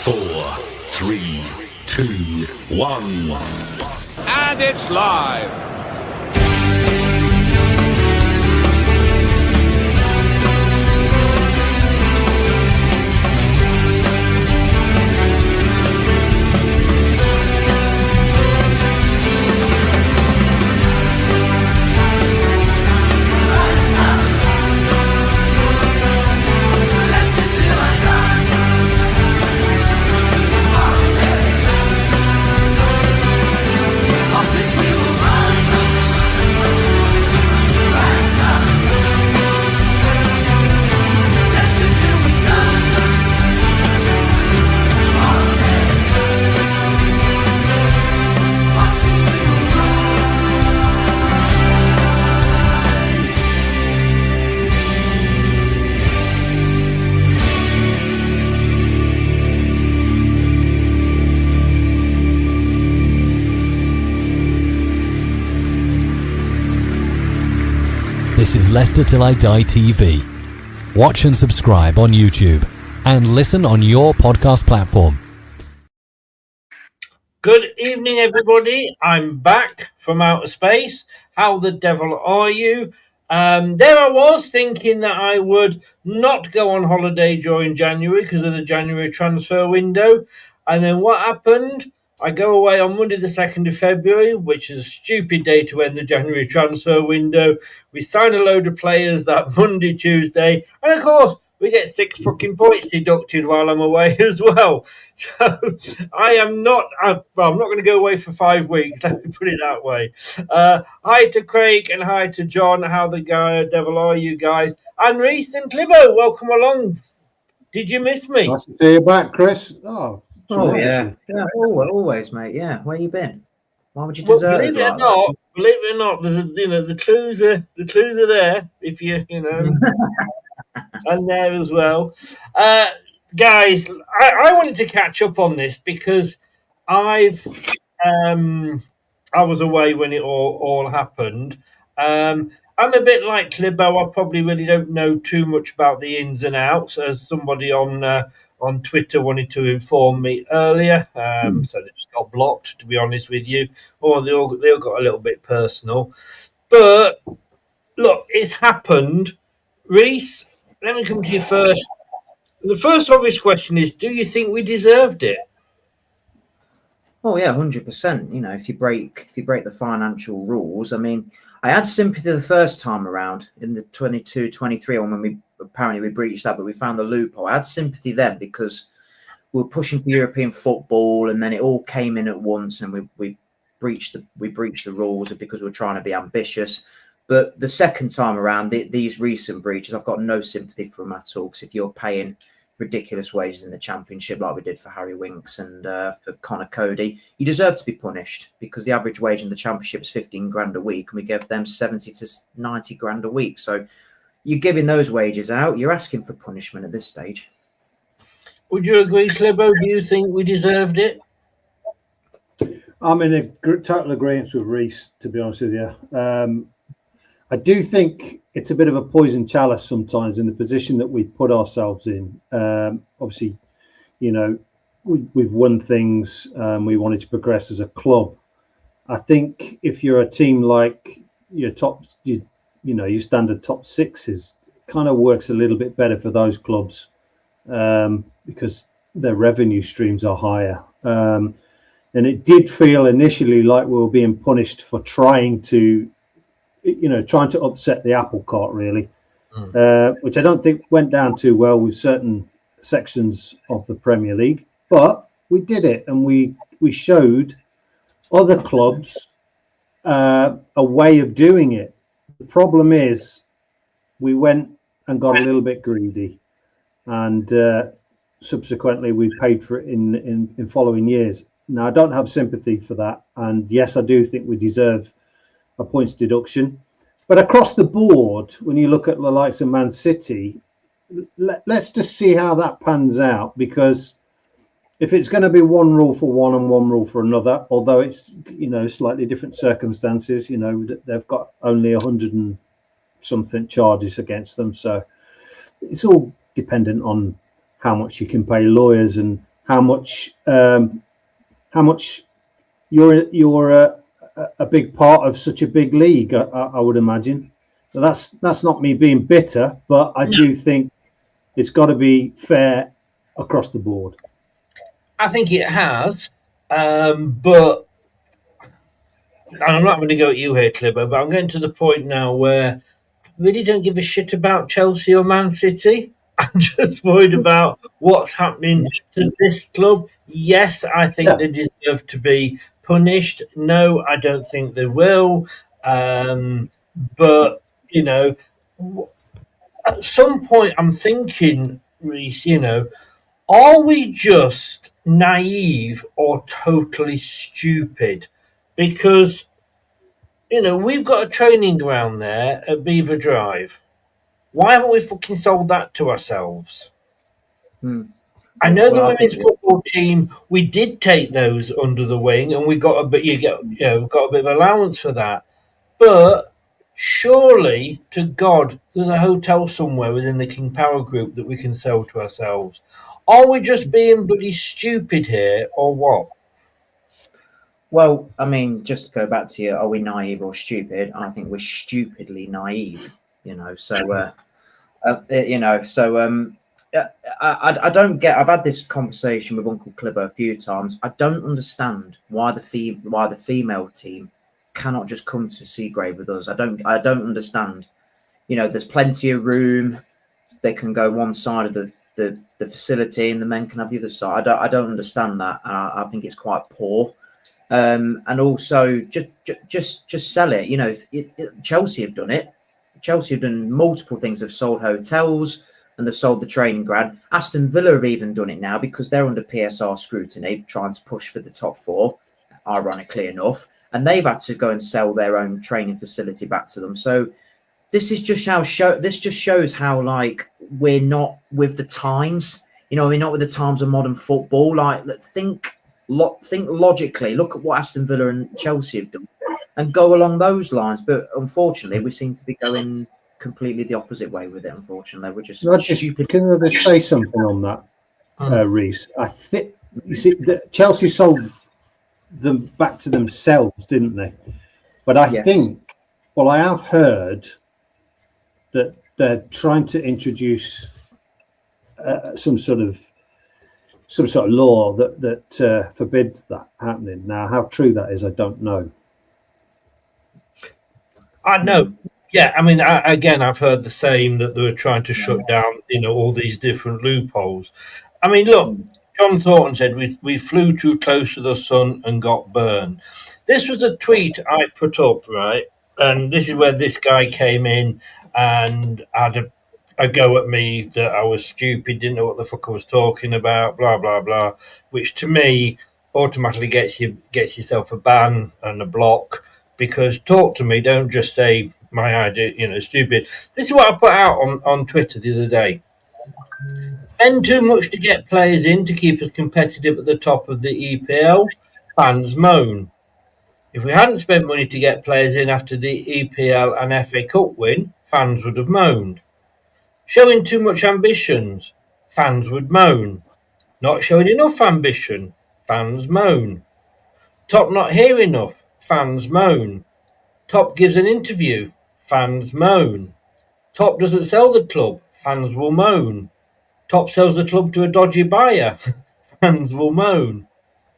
4, 3, 2, 1. And it's live. This is Leicester Till I Die TV. Watch and subscribe on YouTube and listen on your podcast platform. Good evening, everybody. I'm back from outer space. How the devil are you? There I was thinking that I would not go on holiday during January because of the January transfer window. And then what happened? I go away on Monday the 2nd of February, which is a stupid day to end the January transfer window. We sign a load of players that Monday, Tuesday, and of course, we get 6 fucking points deducted while I'm away as well. So I'm not going to go away for 5 weeks, let me put it that way. Hi to Craig and hi to John. How the devil are you guys? And Reese and Clibbo, welcome along. Did you miss me? Nice to see you back, Chris. Oh yeah, always, mate. Yeah, where you been? Why would you desert us like that? Believe it or not, the clues are there if you and there as well, guys. I wanted to catch up on this because I was away when it all happened. I'm a bit like Clibbo. I probably really don't know too much about the ins and outs, as somebody on Twitter wanted to inform me earlier, so they just got blocked, to be honest with you, or they all got a little bit personal. But look, it's happened. Reese, let me come to you first. The first obvious question is: do you think we deserved it? Oh yeah, 100%. You know, if you break the financial rules, I mean, I had sympathy the first time around in the 22-23 when we breached that, but we found the loophole. I had sympathy then because we were pushing for European football, and then it all came in at once, and we breached the rules because we were trying to be ambitious. But the second time around, these recent breaches, I've got no sympathy for them at all. Because if you're paying ridiculous wages in the Championship, like we did for Harry Winks and for Connor Cody, you deserve to be punished, because the average wage in the Championship is 15 grand a week, and we gave them 70 to 90 grand a week. So you're giving those wages out, you're asking for punishment at this stage. Would you agree, Clibbo? Do you think we deserved it? I'm in a total agreement with Reese, to be honest with you. I do think it's a bit of a poison chalice sometimes in the position that we put ourselves in. Obviously, you know, we've won things. We wanted to progress as a club. I think if you're a team like your your standard top sixes, kind of works a little bit better for those clubs because their revenue streams are higher. And it did feel initially like we were being punished for trying to upset the apple cart, really, which I don't think went down too well with certain sections of the Premier League. But we did it, and we showed other clubs a way of doing it. The problem is we went and got a little bit greedy, and subsequently we paid for it in following years. Now, I don't have sympathy for that, and yes, I do think we deserve a points deduction. But across the board, when you look at the likes of Man City, let's just see how that pans out, because if it's going to be one rule for one and one rule for another, although it's, slightly different circumstances, they've got only 100 and something charges against them. So it's all dependent on how much you can pay lawyers and how much you're a big part of such a big league. I would imagine. So that's not me being bitter, but I do think it's got to be fair across the board. I think it has, but and I'm not going to go at you here, Clibber, but I'm getting to the point now where I really don't give a shit about Chelsea or Man City. I'm just worried about what's happening to this club. Yes, I think they deserve to be punished. No, I don't think they will. But, you know, at some point I'm thinking, Reece, you know, are we just naive or totally stupid? Because, you know, we've got a training ground there at Beaver Drive. Why haven't we fucking sold that to ourselves? I know the women's football team. We did take those under the wing, and we got a bit. Got a bit of allowance for that. But surely, to God, there's a hotel somewhere within the King Power Group that we can sell to ourselves. Are we just being bloody stupid here, or what? Well, I mean, just to go back to you, are we naive or stupid? I think we're stupidly naive. You know, so I don't get. I've had this conversation with Uncle Clibber a few times. I don't understand why the female team cannot just come to Seagrave with us. I don't understand. You know, there's plenty of room. They can go one side of the facility, and the men can have the other side. I don't understand that. I think it's quite poor. And also just sell it. You know, Chelsea have done it. Chelsea have done multiple things. They've sold hotels and they've sold the training ground. Aston Villa have even done it now because they're under PSR scrutiny, trying to push for the top four, ironically enough. And they've had to go and sell their own training facility back to them. So this is just this just shows how, like, we're not with the times. You know, we're not with the times of modern football. Like, think logically. Look at what Aston Villa and Chelsea have done, and go along those lines. But unfortunately, we seem to be going completely the opposite way with it. Unfortunately, we're just stupid. Can I just say something on that, Reece? I think you see that Chelsea sold them back to themselves, didn't they? But I think, well, I have heard that they're trying to introduce some sort of law that forbids that happening. Now, how true that is, I don't know. I know. Yeah, I mean, I've heard the same, that they were trying to shut down, you know, all these different loopholes. I mean, look, John Thornton said we flew too close to the sun and got burned. This was a tweet I put up, right? And this is where this guy came in and had a go at me that I was stupid, didn't know what the fuck I was talking about, blah, blah, blah, which to me automatically gets yourself a ban and a block, because talk to me, don't just say my idea, you know, stupid. This is what I put out on Twitter the other day. Spend too much to get players in to keep us competitive at the top of the EPL, fans moan. If we hadn't spent money to get players in after the EPL and FA Cup win, fans would have moaned. Showing too much ambitions, fans would moan. Not showing enough ambition, fans moan. Top not here enough, fans moan. Top gives an interview, fans moan. Top doesn't sell the club, fans will moan. Top sells the club to a dodgy buyer, fans will moan.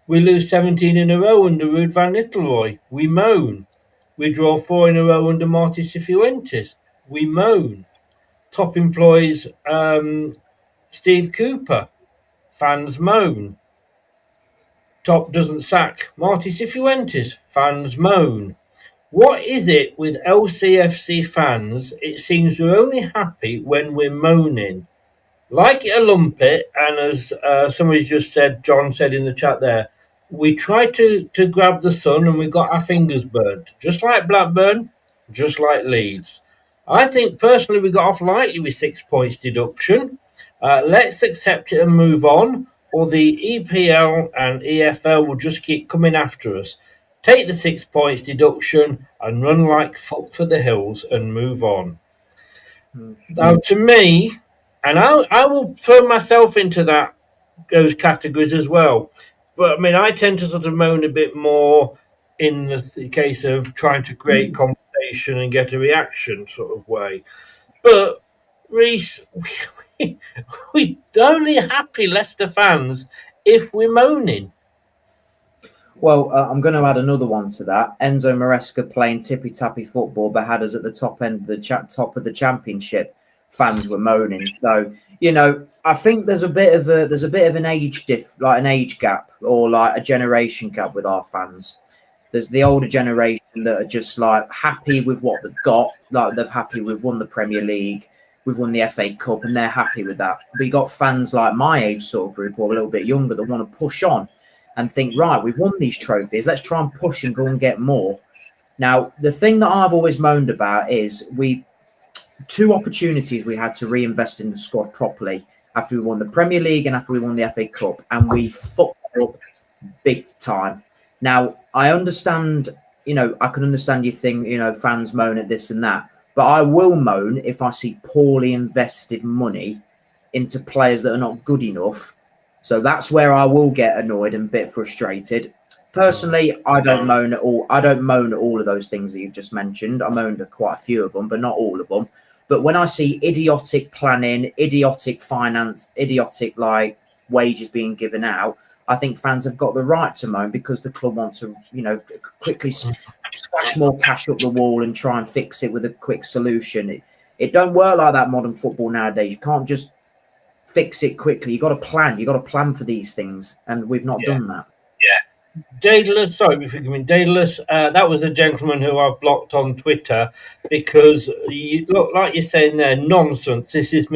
We lose 17 in a row under Ruud van Nistelrooy, we moan. We draw 4 in a row under Marty Cifuentes, we moan. Top employs Steve Cooper, fans moan. Top doesn't sack Marty Cifuentes, fans moan. What is it with LCFC fans? It seems we're only happy when we're moaning. Like it or lump it, and as somebody just said, John said in the chat there, we tried to grab the sun and we got our fingers burnt. Just like Blackburn, just like Leeds. I think personally we got off lightly with 6 points deduction. Let's accept it and move on, or the EPL and EFL will just keep coming after us. Take the 6 points deduction and run like fuck for the hills and move on. Now, to me, and I will throw myself into that those categories as well. But I mean, I tend to sort of moan a bit more in the case of trying to create conversation and get a reaction sort of way. But Reese, we only happy Leicester fans if we're moaning. Well, I'm going to add another one to that. Enzo Maresca playing tippy-tappy football, but had us at the top end of the top of the championship. Fans were moaning. So, you know, I think there's a bit of an age like an age gap or like a generation gap with our fans. There's the older generation that are just like happy with what they've got, like they're happy we've won the Premier League, we've won the FA Cup, and they're happy with that. But you got fans like my age sort of group or a little bit younger that want to push on and think, right, we've won these trophies, let's try and push and go and get more. Now, the thing that I've always moaned about is two opportunities we had to reinvest in the squad properly after we won the Premier League and after we won the FA Cup, and we fucked up big time. Now, I understand, you know, I can understand you think, you know, fans moan at this and that, but I will moan if I see poorly invested money into players that are not good enough. So that's where I will get annoyed and a bit frustrated. Personally, I don't moan at all. I don't moan at all of those things that you've just mentioned. I moaned at quite a few of them, but not all of them. But when I see idiotic planning, idiotic finance, idiotic like wages being given out, I think fans have got the right to moan because the club wants to, you know, quickly splash more cash up the wall and try and fix it with a quick solution. It don't work like that, modern football nowadays. You can't just fix it quickly. You got to plan. You got to plan for these things, and we've not done that. Daedalus, sorry, forgive me, Daedalus, that was the gentleman who I've blocked on Twitter because you look like you're saying there, nonsense. This is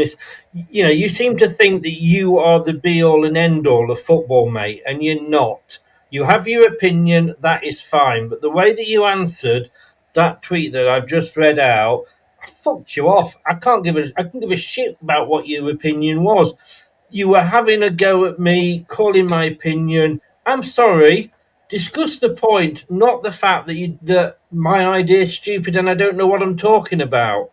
you know, you seem to think that you are the be all and end all of football, mate, and you're not. You have your opinion, that is fine, but the way that you answered that tweet that I've just read out, I fucked you off. I can give a shit about what your opinion was. You were having a go at me, calling my opinion. I'm sorry. Discuss the point, not the fact that my idea is stupid and I don't know what I'm talking about.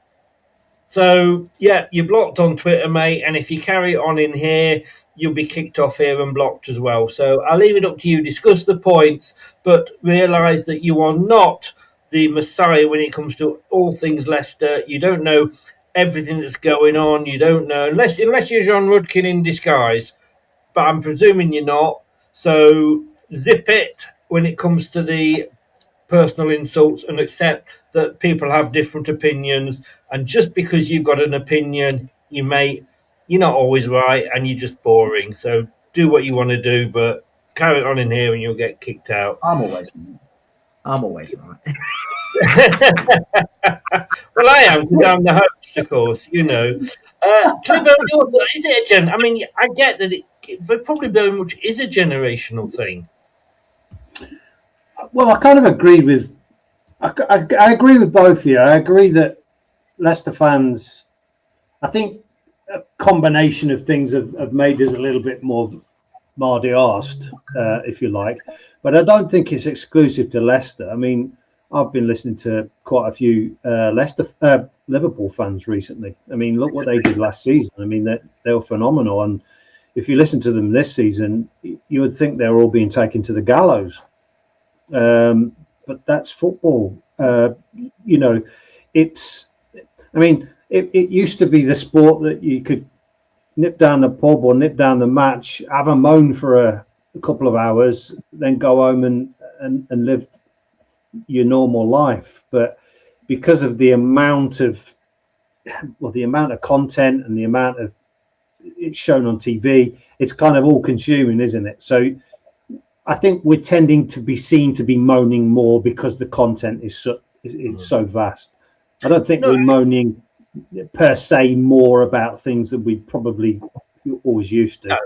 So, yeah, you're blocked on Twitter, mate, and if you carry on in here, you'll be kicked off here and blocked as well. So I'll leave it up to you. Discuss the points, but realise that you are not the messiah when it comes to all things Leicester. You don't know everything that's going on. You don't know, unless you're John Rudkin in disguise, but I'm presuming you're not. So zip it when it comes to the personal insults and accept that people have different opinions. And just because you've got an opinion, you're not always right and you're just boring. So do what you want to do, but carry on in here and you'll get kicked out. I'm always right. Well, I am because I'm the host, of course, you know. Clibbo, is it a I mean, I get that it probably very much is a generational thing. Well, I kind of agree with. I agree with both of you. I agree that Leicester fans, I think a combination of things have made us a little bit more mardy-arsed, if you like. But I don't think it's exclusive to Leicester. I mean, I've been listening to quite a few Liverpool fans recently. I mean, look what they did last season. I mean, they were phenomenal. And if you listen to them this season, you would think they're all being taken to the gallows. But that's football. You know, it used to be the sport that you could nip down the pub or nip down the match, have a moan for a couple of hours, then go home and live your normal life. But because of the amount of content and the amount of it's shown on TV, it's kind of all consuming, isn't it? So I think we're tending to be seen to be moaning more because the content is so vast. I don't think we're moaning per se more about things that we probably always used to. No.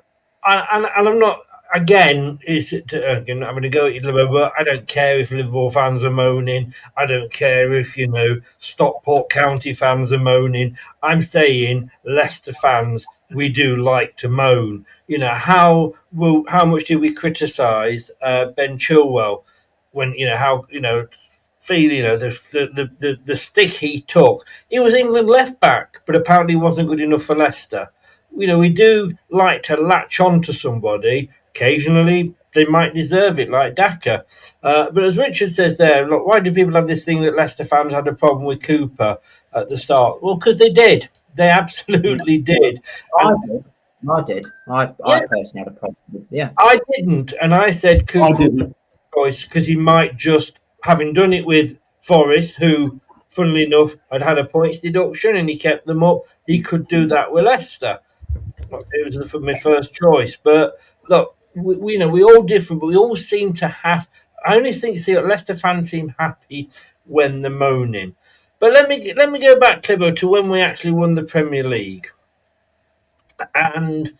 And I'm not. Again, I'm going to go at Liverpool, but I don't care if Liverpool fans are moaning. I don't care if, Stockport County fans are moaning. I'm saying Leicester fans, we do like to moan. How much do we criticise Ben Chilwell when, the stick he took. He was England left back, but apparently wasn't good enough for Leicester. we do like to latch on to somebody. Occasionally, they might deserve it, like Daka. But as Richard says there, look, why do people have this thing that Leicester fans had a problem with Cooper at the start? Well, because they did. They absolutely did. I And, did. I did. I yeah, personally had a problem with it. Yeah. I didn't, and I said Cooper I didn't. choice because he might just, having done it with Forest, who, funnily enough, had a points deduction and he kept them up, he could do that with Leicester. It was my first choice. But look, we're all different, but we all seem to have. I only think Leicester fans seem happy when they're moaning. But let me go back, Clibbo, to when we actually won the Premier League, and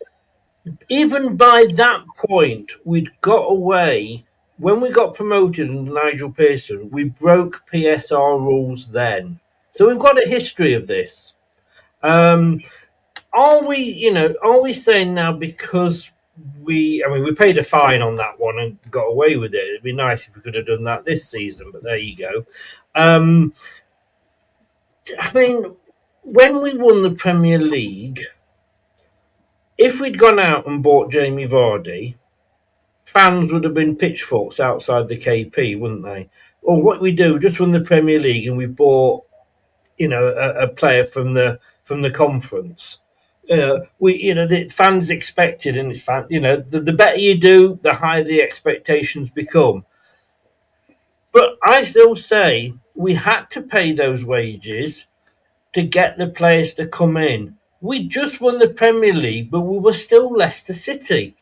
even by that point, we'd got away. When we got promoted under Nigel Pearson, we broke PSR rules then. So we've got a history of this. Are we saying now because we paid a fine on that one and got away with it? It'd be nice if we could have done that this season, but there you go. When we won the Premier League, if we'd gone out and bought Jamie Vardy, fans would have been pitchforks outside the KP, wouldn't they? Or what we do, just won the Premier League and we bought, a player from the conference. The fans expected, and it's the better you do, the higher the expectations become. But I still say we had to pay those wages to get the players to come in. We just won the Premier League, but we were still Leicester City.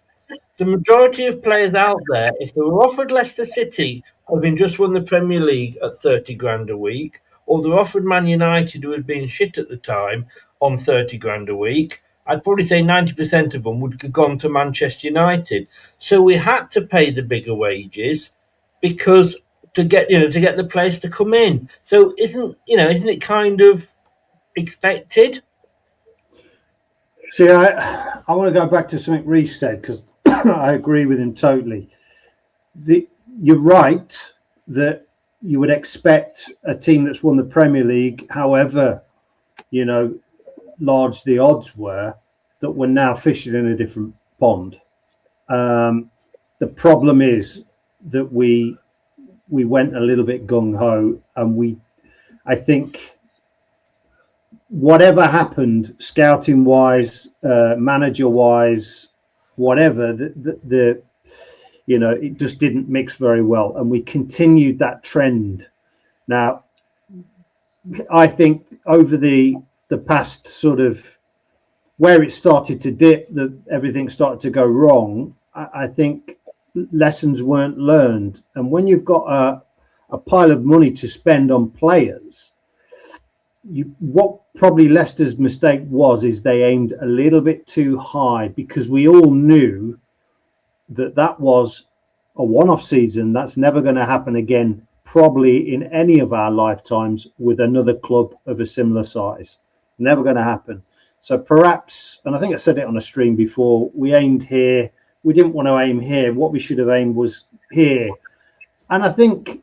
The majority of players out there, if they were offered Leicester City, having just won the Premier League at 30 grand a week, or they're offered Man United, who had been shit at the time, on 30 grand a week, I'd probably say 90% of them would have gone to Manchester United. So we had to pay the bigger wages because to get the players to come in. So isn't it kind of expected? See, I want to go back to something Reece said because I agree with him totally. You're right that you would expect a team that's won the Premier League, however, large the odds were, that we're now fishing in a different pond. The problem is that we went a little bit gung-ho, and I think whatever happened, scouting wise, manager wise, whatever, it just didn't mix very well, and we continued that trend. Now, I think over the past sort of where it started to dip, everything started to go wrong. I think lessons weren't learned, and when you've got a pile of money to spend on players, what probably Leicester's mistake is they aimed a little bit too high, because we all knew that was a one-off season. That's never going to happen again, probably in any of our lifetimes, with another club of a similar size. Never going to happen. So perhaps, and I think I said it on a stream before, we aimed here. We didn't want to aim here. What we should have aimed was here. And I think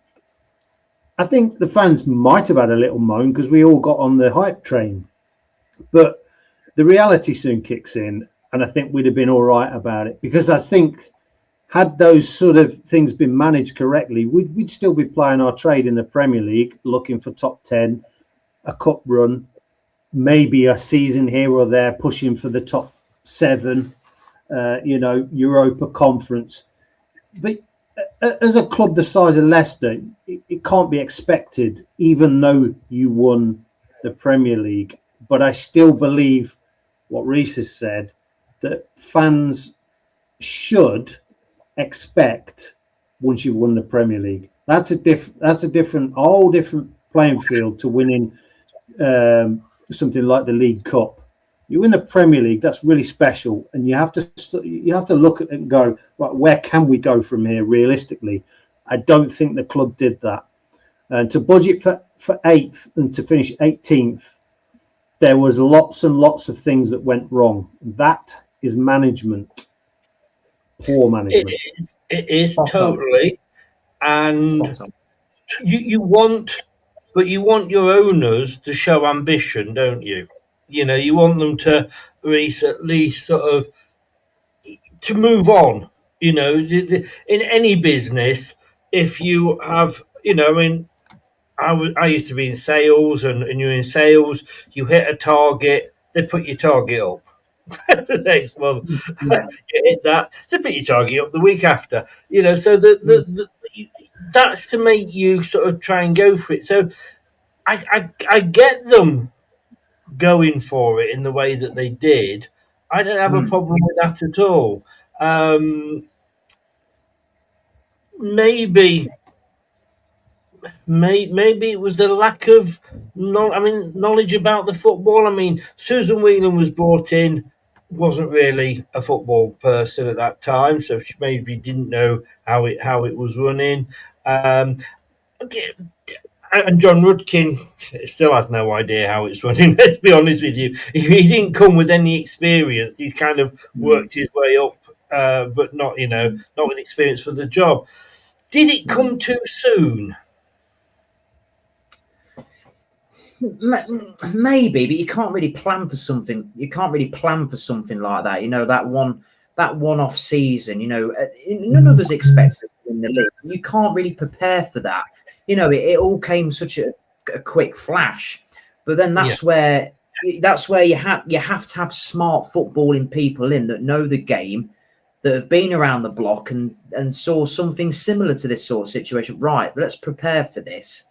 the fans might have had a little moan because we all got on the hype train. But the reality soon kicks in, and I think we'd have been all right about it, because I think had those sort of things been managed correctly, we'd still be playing our trade in the Premier League, looking for top 10, a cup run, maybe a season here or there, pushing for the top 7, Europa Conference. But as a club the size of Leicester, it can't be expected, even though you won the Premier League. But I still believe what Reece has said, that fans should expect once you've won the Premier League. That's a different playing field to winning something like the League Cup. You win the Premier League, that's really special, and you have to look at it and go, right, where can we go from here realistically? I don't think the club did that. And to budget for 8th and to finish 18th, there was lots and lots of things that went wrong. That is management. Poor management. It is totally. And you want your owners to show ambition, don't you? You know, you want them to at least sort of to move on. You know, in any business, if you have, you know, I mean, I used to be in sales, and you're in sales, you hit a target, they put your target up. The next month, Yeah. you hit that, they put your target up the week after. You know, so that's to make you sort of try and go for it. So I get them going for it in the way that they did. I don't have a problem with that at all. Maybe maybe it was the lack of knowledge about the football. I mean, Susan Whelan was brought in, wasn't really a football person at that time, so she maybe didn't know how it was running. Okay, and John Rudkin still has no idea how it's running. Let's be honest with you, he didn't come with any experience. He's kind of worked his way up, but not not with experience for the job. Did it come too soon? Maybe, but you can't really plan for something. You can't really plan for something like that. You know, that one-off season. You know, none of us expected to win the league. You can't really prepare for that. You know, it all came such a quick flash. But then that's where you have to have smart footballing people in that know the game, that have been around the block and saw something similar to this sort of situation. Right, let's prepare for this.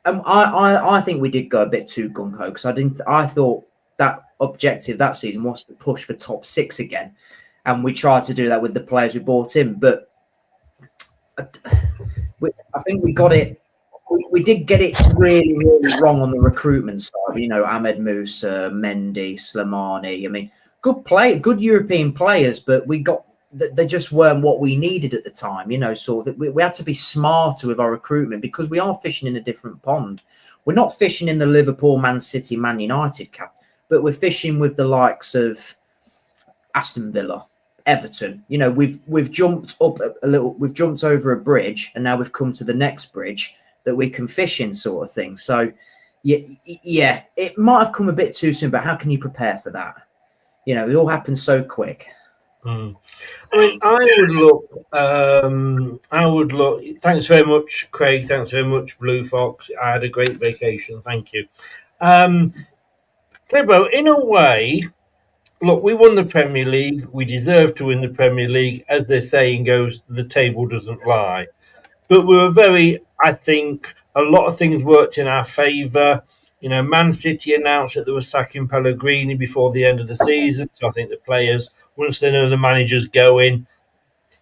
I think we did go a bit too gung ho, because I thought that objective that season was to push for top 6 again, and we tried to do that with the players we brought in. But I think we got it. We did get it really, really wrong on the recruitment side. You know, Ahmed Musa, Mendy, Slimani. I mean, good European players, but they just weren't what we needed at the time. You know, so that we had to be smarter with our recruitment, because we are fishing in a different pond. We're not fishing in the Liverpool, Man City, Man United but we're fishing with the likes of Aston Villa, Everton. You know, we've jumped up a little, we've jumped over a bridge, and now we've come to the next bridge that we can fish in, sort of thing. So yeah, it might have come a bit too soon, but how can you prepare for that? You know, it all happened so quick. I mean, I would look. Thanks very much, Craig. Thanks very much, Blue Fox. I had a great vacation. Thank you. Clibbo, in a way, look, we won the Premier League. We deserve to win the Premier League. As their saying goes, the table doesn't lie. But we were I think a lot of things worked in our favour. You know, Man City announced that they were sacking Pellegrini before the end of the season. So I think the players, once they know the manager's going,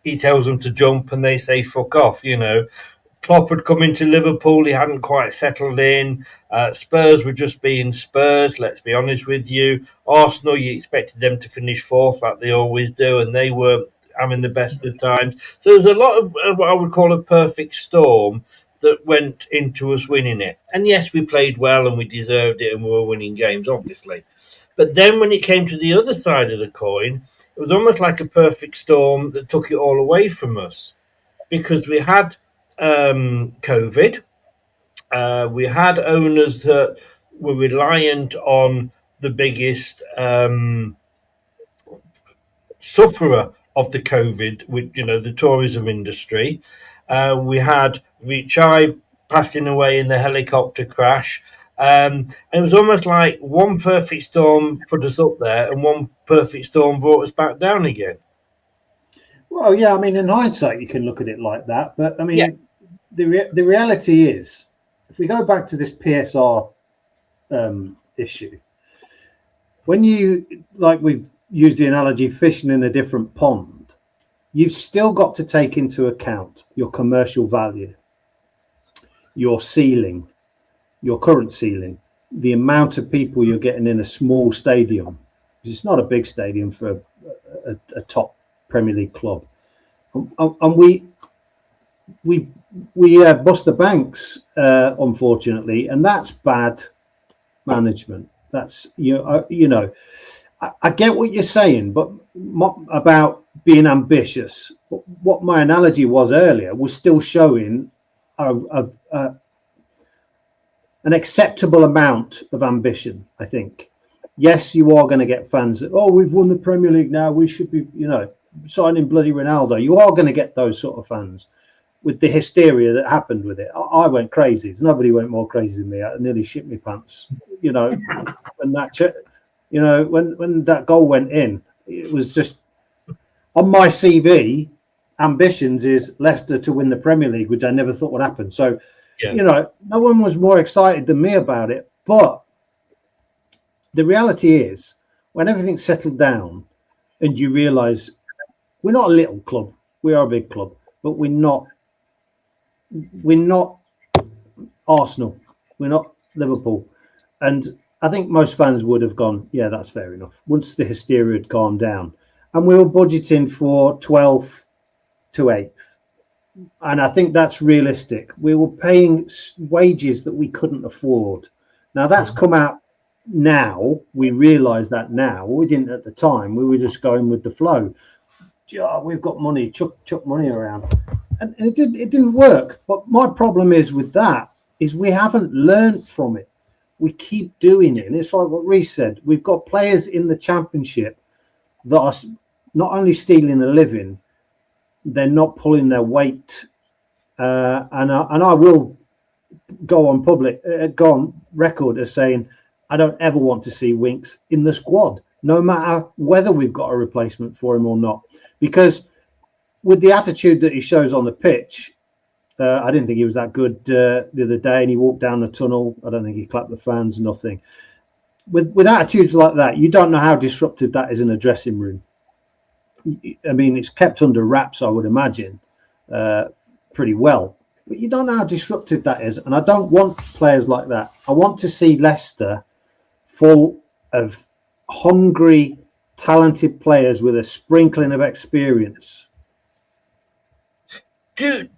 he tells them to jump and they say fuck off, you know. Klopp had come into Liverpool, he hadn't quite settled in. Spurs were just being Spurs, let's be honest with you. Arsenal, you expected them to finish 4th like they always do, and they were having the best of times. So there's a lot of what I would call a perfect storm that went into us winning it. And yes, we played well and we deserved it and we were winning games, obviously. But then when it came to the other side of the coin, it was almost like a perfect storm that took it all away from us, because we had COVID. We had owners that were reliant on the biggest sufferer of the COVID, with the tourism industry. We had Vichai passing away in the helicopter crash. And it was almost like one perfect storm put us up there and one perfect storm brought us back down again. Well, yeah, I mean, in hindsight, you can look at it like that. But, I mean, the reality is, if we go back to this PSR issue, when you, like we've used the analogy, fishing in a different pond, you've still got to take into account your commercial value, your ceiling, your current ceiling, the amount of people you're getting in a small stadium. It's not a big stadium for a top Premier League club, and we bust the banks, unfortunately, and that's bad management. That's I get what you're saying, but about being ambitious. What my analogy was earlier was still showing a an acceptable amount of ambition, I think. Yes, you are going to get fans that, oh, we've won the Premier League now, we should be, signing bloody Ronaldo. You are going to get those sort of fans with the hysteria that happened with it. I went crazy. Nobody went more crazy than me. I nearly shit my pants, when that, when that goal went in. It was just, on my CV, ambitions is Leicester to win the Premier League, which I never thought would happen. So, no one was more excited than me about it. But the reality is, when everything's settled down and you realise we're not a little club, we are a big club, but we're not Arsenal, we're not Liverpool. And I think most fans would have gone, yeah, that's fair enough, once the hysteria had calmed down. And we were budgeting for 12th to 8th. And I think that's realistic. We were paying wages that we couldn't afford. Now, that's come out now. We realise that now. We didn't at the time. We were just going with the flow. Yeah, we've got money, chuck money around. And it didn't work. But my problem is with that is we haven't learned from it. We keep doing it. And it's like what Reece said. We've got players in the Championship that are not only stealing a living, they're not pulling their weight. And I will go on record as saying I don't ever want to see Winks in the squad, no matter whether we've got a replacement for him or not. Because with the attitude that he shows on the pitch, I didn't think he was that good the other day, and he walked down the tunnel. I don't think he clapped the fans, nothing. With attitudes like that, you don't know how disruptive that is in a dressing room. I mean, it's kept under wraps, I would imagine, pretty well. But you don't know how disruptive that is. And I don't want players like that. I want to see Leicester full of hungry, talented players with a sprinkling of experience. Again,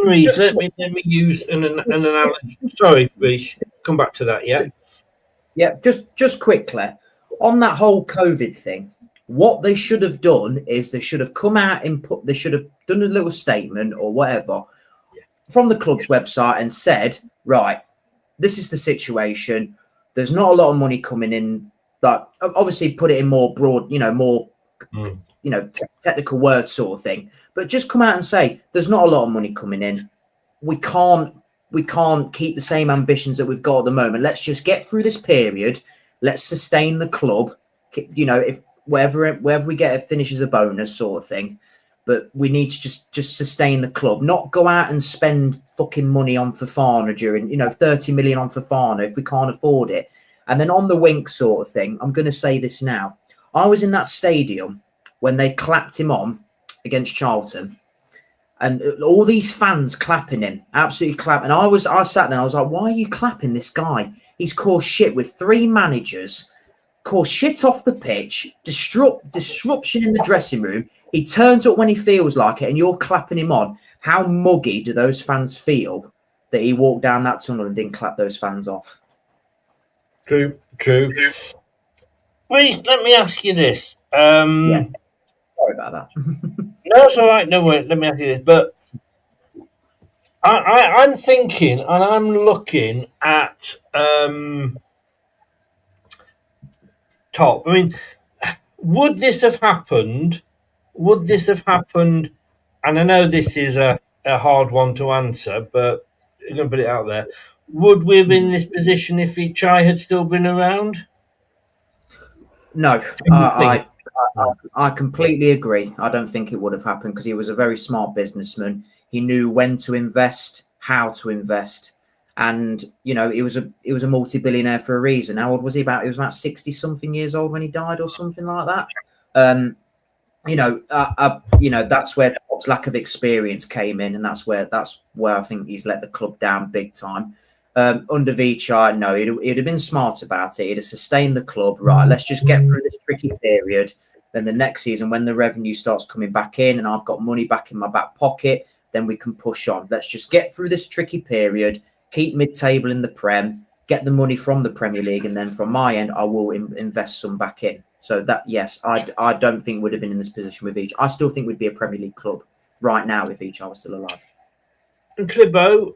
Reece, let me use an analogy. Sorry, Reece, come back to that, yeah? Yeah, just quickly, on that whole COVID thing, what they should have done is they should have come out and they should have done a little statement or whatever from the club's website and said, right, this is the situation. There's not a lot of money coming in. Like, obviously put it in more broad, technical words sort of thing. But just come out and say, there's not a lot of money coming in. We can't keep the same ambitions that we've got at the moment. Let's just get through this period. Let's sustain the club. If wherever we get it, finish as a bonus sort of thing. But we need to just sustain the club, not go out and spend fucking money on Fofana during, 30 million on Fofana if we can't afford it. And then on the Wink sort of thing, I'm going to say this now. I was in that stadium when they clapped him on against Charlton, and all these fans clapping him, absolutely clapping. And I sat there and I was like, why are you clapping this guy? He's caused shit with 3 managers, caused shit off the pitch, disruption in the dressing room. He turns up when he feels like it and you're clapping him on. How muggy do those fans feel that he walked down that tunnel and didn't clap those fans off? True. Reece, let me ask you this. Sorry about that. No, it's all right. No worries. Let me ask you this. But I'm thinking and I'm looking at top. I mean, would this have happened? And I know this is a hard one to answer, but I'm going to put it out there. Would we have been in this position if Chai had still been around? No, I completely agree. I don't think it would have happened because he was a very smart businessman. He knew when to invest, how to invest, and he was a multi-billionaire for a reason. How old was he? He was about 60-something years old when he died, or something like that. That's where Top's lack of experience came in, and that's where I think he's let the club down big time. Under Vichai, no, he'd have been smart about it. He'd have sustained the club. Right, let's just get through this tricky period. Then the next season, when the revenue starts coming back in and I've got money back in my back pocket, then we can push on. Let's just get through this tricky period, keep mid-table in the Prem, get the money from the Premier League, and then from my end, I will invest some back in. So that, yes, I don't think would have been in this position with each. I still think we'd be a Premier League club right now if each I was still alive. And Clibbo,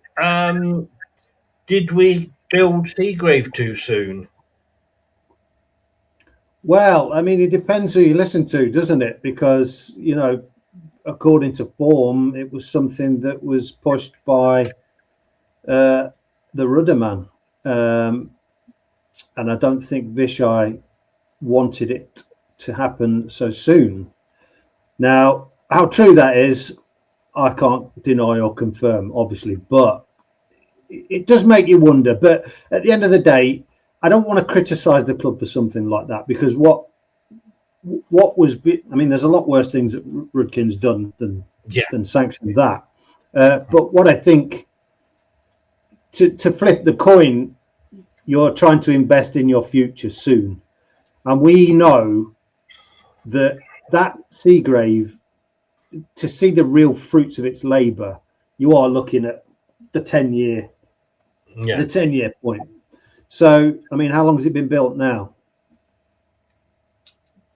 did we build Seagrave too soon? Well, I mean, it depends who you listen to, doesn't it? Because, you know, according to form, it was something that was pushed by the Rudderman. And I don't think Vishai wanted it to happen so soon. Now, how true that is, I can't deny or confirm, obviously, but it does make you wonder. But at the end of the day, I don't want to criticise the club for something like that, because what was, I mean, there's a lot worse things that Rudkin's done than sanction that. But what I think, to flip the coin, you're trying to invest in your future soon. And we know that Seagrave, to see the real fruits of its labour, you are looking at the 10-year point. So, I mean, how long has it been built now?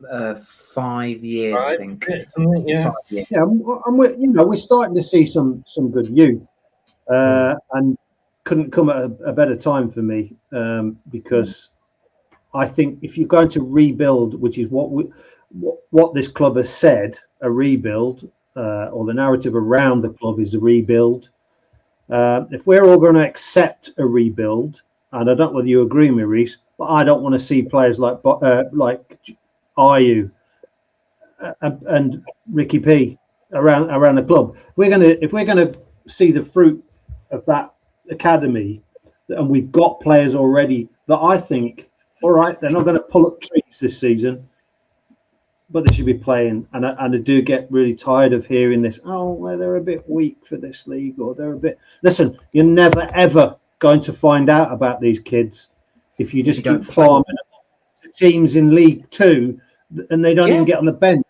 5 years, I think. Yeah. Yeah, and we're starting to see some good youth, and couldn't come at a better time for me, because I think if you're going to rebuild, which is what this club has said, a rebuild, or the narrative around the club is a rebuild. If we're all going to accept a rebuild, and I don't know whether you agree with me, Reese, but I don't want to see players like Ayew and Ricky P around the club. If we're gonna see the fruit of that academy, and we've got players already that I think, all right, they're not going to pull up trees this season, but they should be playing. And I do get really tired of hearing this. Oh, well, they're a bit weak for this league, or they're a bit. Listen, you're never ever going to find out about these kids if you just keep farming to teams in League Two, and they don't even get on the bench.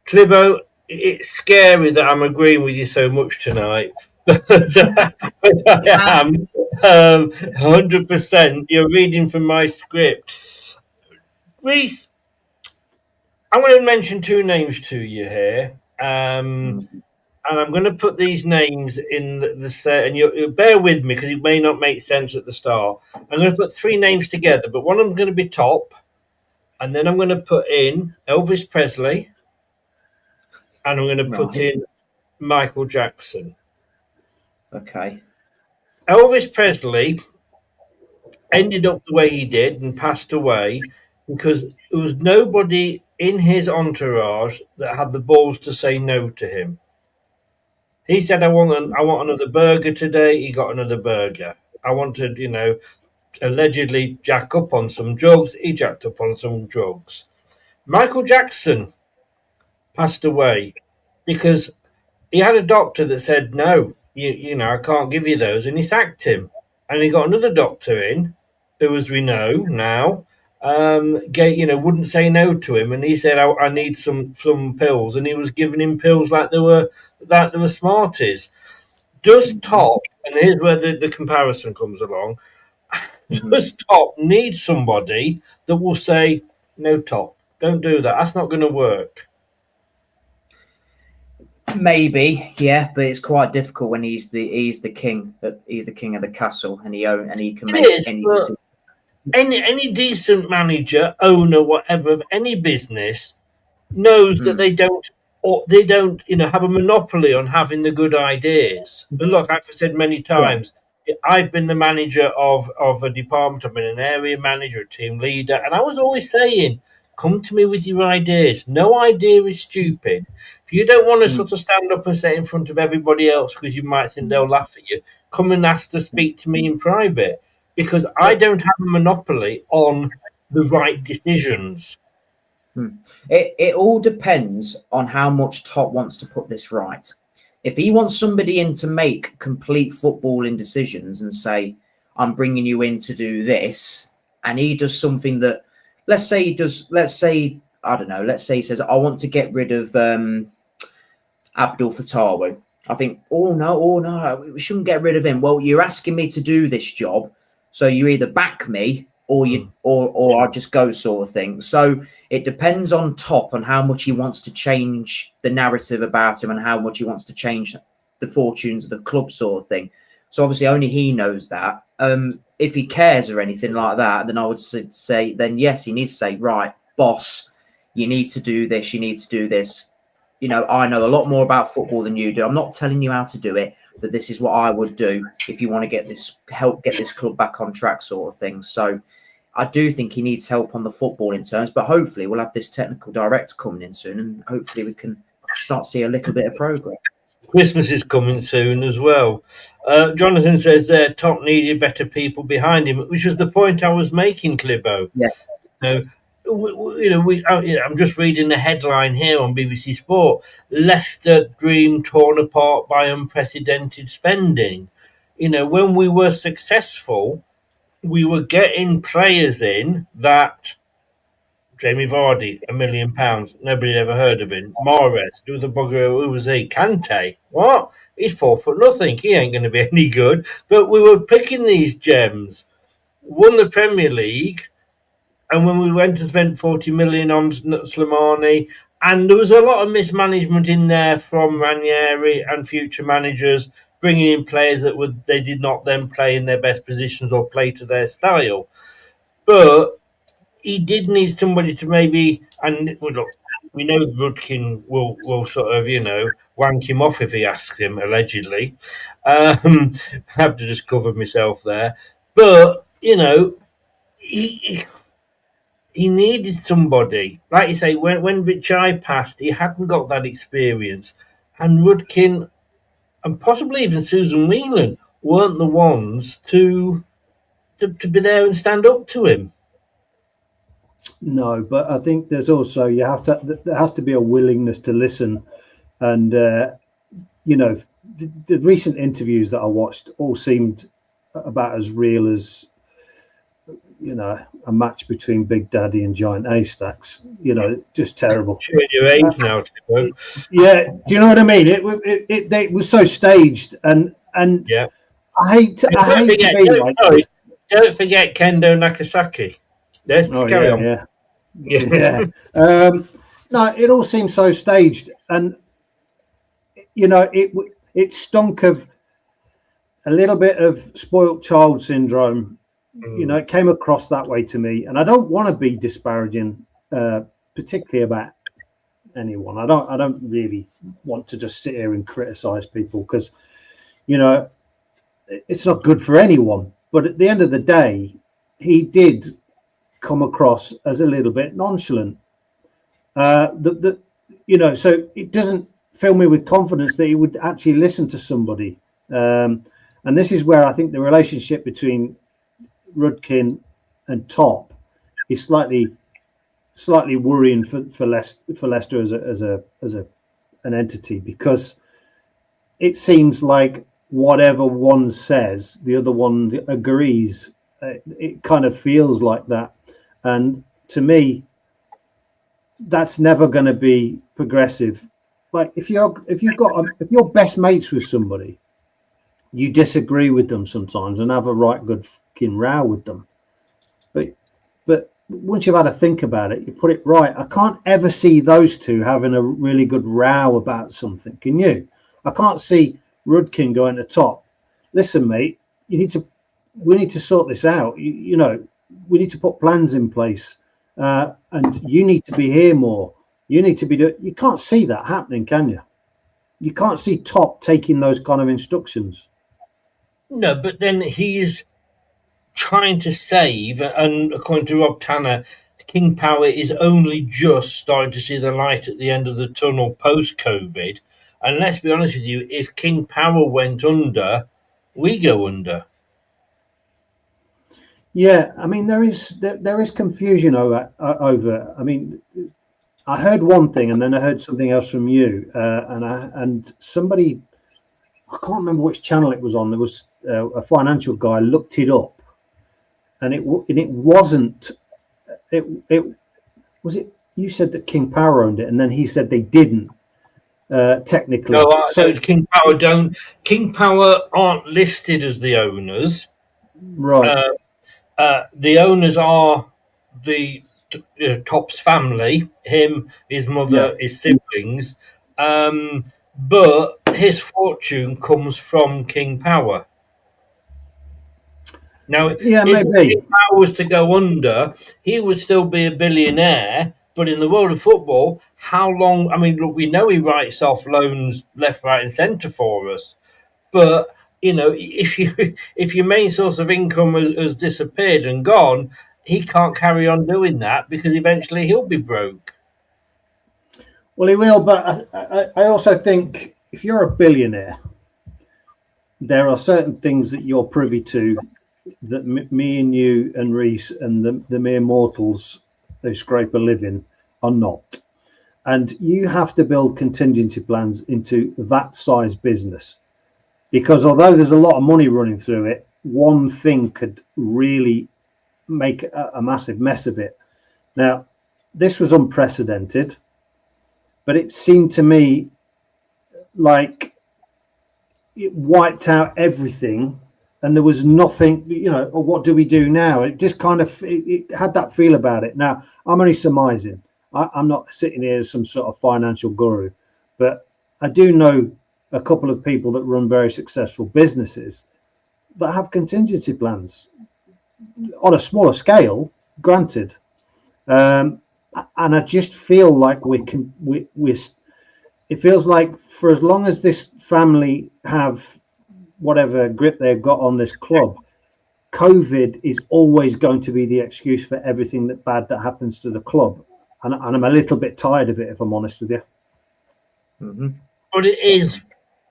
Clibo, it's scary that I'm agreeing with you so much tonight. But I am 100%. You're reading from my script. Reese, I'm going to mention two names to you here. And I'm going to put these names in the set, and you bear with me because it may not make sense at the start. I'm going to put three names together, but one of them's going to be top, and then I'm going to put in Elvis Presley, and I'm going to put in Michael Jackson. Okay. Elvis Presley ended up the way he did and passed away because there was nobody in his entourage that had the balls to say no to him. He said, I want another burger today. He got another burger. I wanted, allegedly jack up on some drugs. He jacked up on some drugs. Michael Jackson passed away because he had a doctor that said, no, I can't give you those. And he sacked him. And he got another doctor in, who, as we know now, wouldn't say no to him. And he said, I need some pills. And he was giving him pills like they were Smarties. Does Top, and here's where the comparison comes along, does Top need somebody that will say, no, Top, don't do that. That's not going to work. Maybe, yeah, but it's quite difficult when he's the king. He's the king of the castle, and he can make any decision. Any decent manager, owner, whatever of any business knows that they don't have a monopoly on having the good ideas. But look, I've said many times, I've been the manager of a department. I've been an area manager, a team leader, and I was always saying, come to me with your ideas. No idea is stupid. If you don't want to sort of stand up and say it in front of everybody else because you might think they'll laugh at you, come and ask to speak to me in private, because I don't have a monopoly on the right decisions. It all depends on how much Top wants to put this right. If he wants somebody in to make complete footballing decisions and say, I'm bringing you in to do this, and he does something that, let's say he says, I want to get rid of Abdul Fatawu. I think, oh no, we shouldn't get rid of him. Well, you're asking me to do this job, so you either back me or I just go, sort of thing. So it depends on Top on how much he wants to change the narrative about him and how much he wants to change the fortunes of the club, sort of thing. So obviously only he knows that. If he cares or anything like that, then I would say, then yes, he needs to say, right, boss, you need to do this, you need to do this. You know, I know a lot more about football than you do. I'm not telling you how to do it, but this is what I would do if you want to help get this club back on track, sort of thing. So I do think he needs help on the footballing terms, but hopefully we'll have this technical director coming in soon, and hopefully we can start to see a little bit of progress. Christmas is coming soon as well. Jonathan says there, Top needed better people behind him, which was the point I was making, Clibbo. Yes. I'm just reading the headline here on BBC Sport. Leicester dream torn apart by unprecedented spending. You know, when we were successful, we were getting players in that Jamie Vardy, £1 million. Nobody ever heard of him. Mahrez, who was he? Kante. What? He's 4'0". He ain't going to be any good. But we were picking these gems. Won the Premier League. And when we went and spent 40 million on Slimani, and there was a lot of mismanagement in there from Ranieri and future managers, bringing in players that they did not then play in their best positions or play to their style. But he did need somebody to maybe, and look, we know Rudkin will sort of, wank him off if he asks him, allegedly. I have to just cover myself there. But, he needed somebody. Like you say, when Vichai passed, he hadn't got that experience. And Rudkin, and possibly even Susan Whelan, weren't the ones to be there and stand up to him. No, but I think there has to be a willingness to listen. And, the recent interviews that I watched all seemed about as real as, a match between Big Daddy and Giant Haystacks. Just terrible. Sure, your age now, Tim. Yeah, do you know what I mean? It was so staged, and yeah. I hate to be like this. Don't forget Kendo Nagasaki. Carry on. Yeah. No, it all seems so staged, and it stunk of a little bit of spoilt child syndrome. It came across that way to me, and I don't want to be disparaging, particularly about anyone. I don't really want to just sit here and criticize people because, it's not good for anyone. But at the end of the day, he did come across as a little bit nonchalant. So it doesn't fill me with confidence that he would actually listen to somebody. And this is where I think the relationship between Rudkin and Top is slightly worrying for Leicester as an entity, because it seems like whatever one says, the other one agrees. It kind of feels like that, and to me, that's never going to be progressive. Like if you're best mates with somebody, you disagree with them sometimes and have a right good fucking row with them. But once you've had a think about it, you put it right. I can't ever see those two having a really good row about something. Can you? I can't see Rudkin going to Top. Listen, mate, we need to sort this out. We need to put plans in place, and you need to be here more. You need to be doing. You can't see that happening, can you? You can't see Top taking those kind of instructions. No, but then he's trying to save, and according to Rob Tanner, King Power is only just starting to see the light at the end of the tunnel post-COVID. And let's be honest with you, if King Power went under, we go under. Yeah, I mean, there is confusion over. I mean, I heard one thing and then I heard something else from you, and somebody, I can't remember which channel it was on. There was a financial guy looked it up, and it wasn't. It was it. You said that King Power owned it, and then he said they didn't. Technically, no, so King Power don't. King Power aren't listed as the owners, right? The owners are the Top's family, him, his mother, his siblings, but his fortune comes from King Power. Now, Yeah, if maybe. I was to go under, he would still be a billionaire. But in the world of football, how long? I mean, look, we know he writes off loans left, right, and centre for us. But if if your main source of income has disappeared and gone, he can't carry on doing that because eventually he'll be broke. Well, he will, but I also think if you're a billionaire, there are certain things that you're privy to that me and you and Reese and the mere mortals who scrape a living are not. And you have to build contingency plans into that size business, because although there's a lot of money running through it, one thing could really make a massive mess of it. Now, this was unprecedented, but it seemed to me like it wiped out everything and there was nothing, what do we do now? It just kind of, it had that feel about it. Now, I'm only surmising. I'm not sitting here as some sort of financial guru, but I do know a couple of people that run very successful businesses that have contingency plans on a smaller scale, granted. And I just feel like it feels like for as long as this family have whatever grip they've got on this club, COVID is always going to be the excuse for everything bad that happens to the club. And I'm a little bit tired of it, if I'm honest with you. Mm-hmm. But it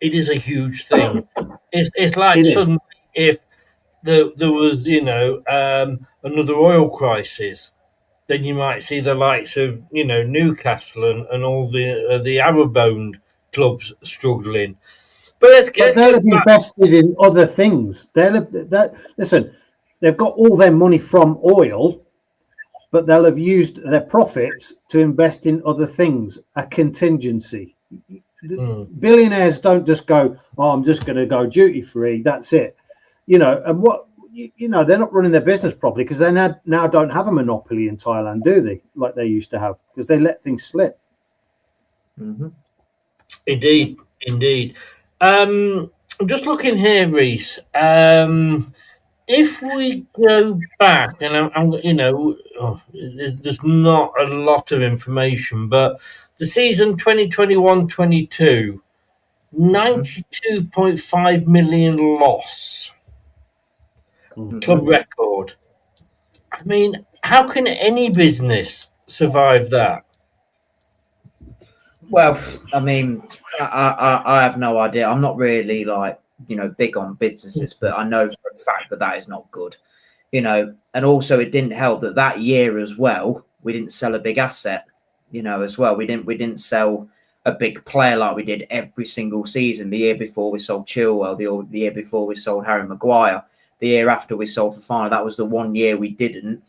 is a huge thing. It's like suddenly if there was, another oil crisis, then you might see the likes of, Newcastle and all the Arab-owned clubs struggling. But they'll have invested in other things. Listen, they've got all their money from oil, but they'll have used their profits to invest in other things, a contingency. Billionaires don't just go, I'm just going to go duty free. That's it. And they're not running their business properly because they now don't have a monopoly in Thailand, do they? Like they used to have, because they let things slip. Mm-hmm. Indeed. I'm just looking here, Reese. If we go back, and there's not a lot of information, but the season 2021-22, 92.5 million loss, club record. I mean, how can any business survive that? Well, I mean, I have no idea. I'm not really big on businesses, but I know for a fact that is not good, and also it didn't help that year as well, we didn't sell a big asset, as well. We didn't sell a big player like we did every single season. The year before we sold Chilwell, the year before we sold Harry Maguire, the year after we sold Fofana. That was the 1 year we didn't.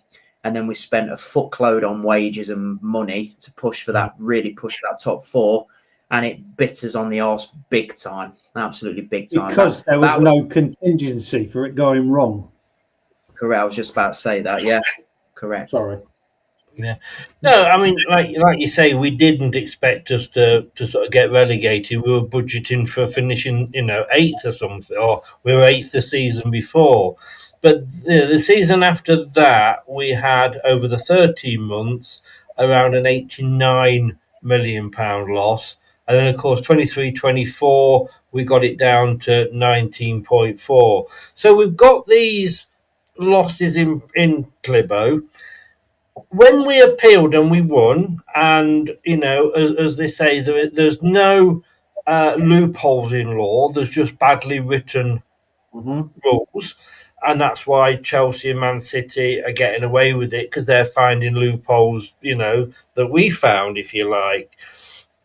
And then we spent a fuckload on wages and money to push for that top four. And it bit us on the arse big time, absolutely big time. Because there was no contingency for it going wrong. Correct. I was just about to say that. Yeah, correct. Sorry. Yeah. No, I mean, like you say, we didn't expect us to sort of get relegated. We were budgeting for finishing, 8th or something, or we were 8th the season before. But the season after that, we had over the 13 months around an £89 million loss. And then, of course, 23-24, we got it down to 19.4. So we've got these losses in Clibo. When we appealed and we won, and, as they say, there's no loopholes in law. There's just badly written rules. And that's why Chelsea and Man City are getting away with it, because they're finding loopholes, that we found, if you like.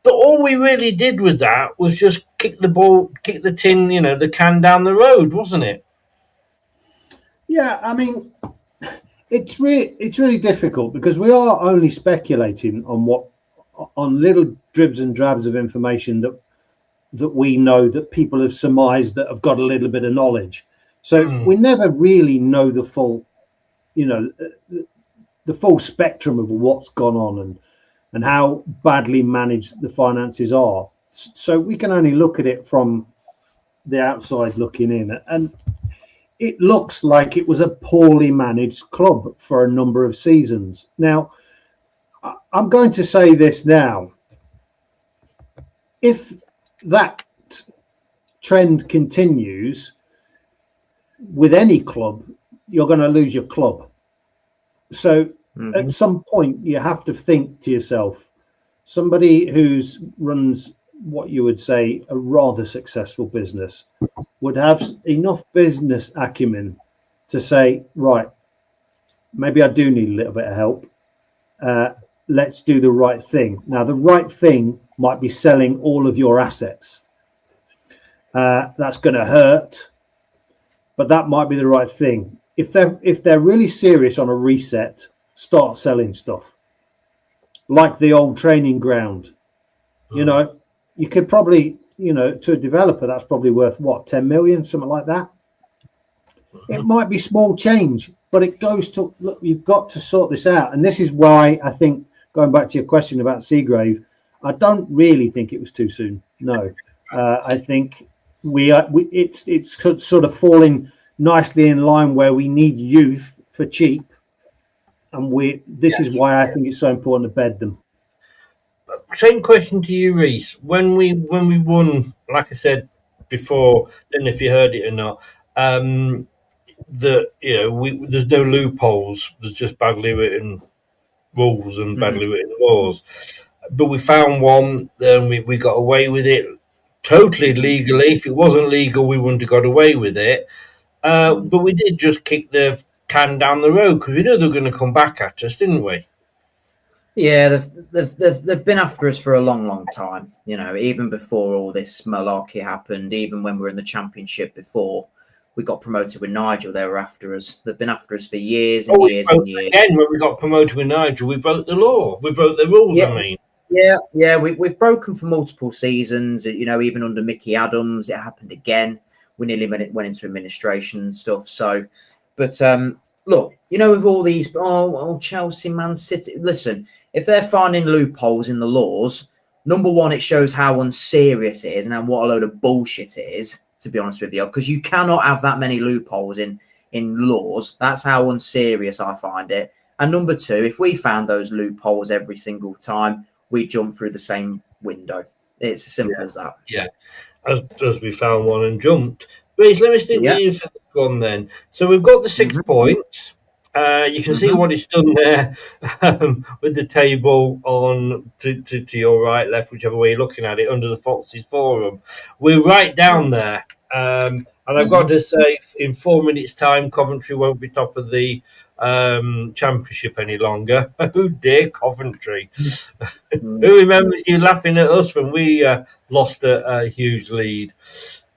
But all we really did with that was just kick the tin, the can down the road, wasn't it? Yeah, I mean, it's really difficult because we are only speculating on little dribs and drabs of information that we know, that people have surmised, that have got a little bit of knowledge. So we never really know the full, the full spectrum of what's gone on and how badly managed the finances are. So we can only look at it from the outside looking in. And it looks like it was a poorly managed club for a number of seasons. Now, I'm going to say this now. If that trend continues with any club, you're going to lose your club. So at some point, you have to think to yourself, somebody who runs what you would say a rather successful business would have enough business acumen to say, right, maybe I do need a little bit of help. Let's do the right thing. Now, the right thing might be selling all of your assets. That's going to hurt, but that might be the right thing. If they're really serious on a reset, start selling stuff like the old training ground. You know, you could probably, you know, to a developer, that's probably worth what, 10 million, something like that. It might be small change, but it goes to, look, you've got to sort this out. And this is why I think, going back to your question about Seagrave, I don't really think it was too soon. No, I think it's sort of falling nicely in line where we need youth for cheap. And this is why I think it's so important to bed them. Same question to you, Reese. When we won, like I said before, I don't know if you heard it or not, that, you know, there's no loopholes. There's just badly written rules and badly written laws. But we found one, and we got away with it totally legally. If it wasn't legal, we wouldn't have got away with it. But we did just kick the can down the road because we knew they were going to come back at us, didn't we? Yeah, they've been after us for a long, long time. You know, even before all this malarkey happened, even when we were in the Championship before we got promoted with Nigel, they were after us. They've been after us for years and years and years. Again, when we got promoted with Nigel, we broke the law. We broke the rules, yeah. I mean. Yeah, we've broken for multiple seasons. You know, even under Mickey Adams, it happened again. We nearly went into administration and stuff. So, but look, you know, with all these, Chelsea, Man City, listen, if they're finding loopholes in the laws, number one, it shows how unserious it is and what a load of bullshit it is, to be honest with you, because you cannot have that many loopholes in laws. That's how unserious I find it. And number two, if we found those loopholes every single time, we jump through the same window. It's as simple as that. Yeah, as we found one and jumped. Reese, let me stick with you for this one then. So we've got the 6 points. You can see what it's done there with the table on to your right, left, whichever way you're looking at it, under the Foxes Forum. We're right down there. And I've got to say, in 4 minutes' time, Coventry won't be top of the Championship any longer. Oh dear, Coventry. Who remembers you laughing at us when we lost a huge lead?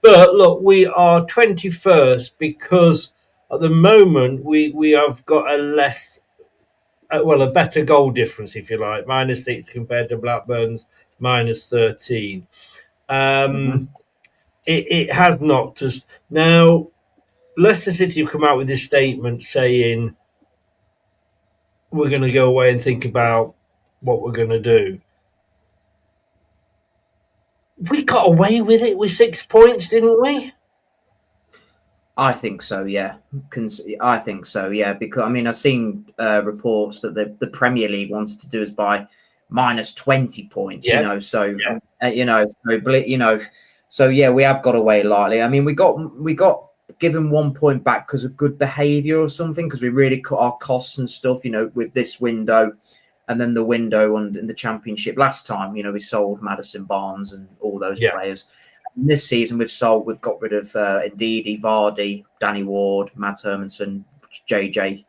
But look, we are 21st because at the moment we have got a better goal difference, if you like, -6 compared to Blackburn's -13. It has knocked us. Now, Leicester City have come out with this statement saying we're going to go away and think about what we're going to do. We got away with it with 6 points, didn't we? I think so, yeah. I think so, yeah. Because, I mean, I've seen reports that the Premier League wanted to do us by -20 points, you know. So, so yeah, we have got away lightly. I mean, we got given 1 point back because of good behaviour or something, because we really cut our costs and stuff, you know, with this window. And then the window in the Championship last time, you know, we sold Madison Barnes and all those players. And this season, we've got rid of Ndidi, Vardy, Danny Ward, Mads Hermansen, JJ.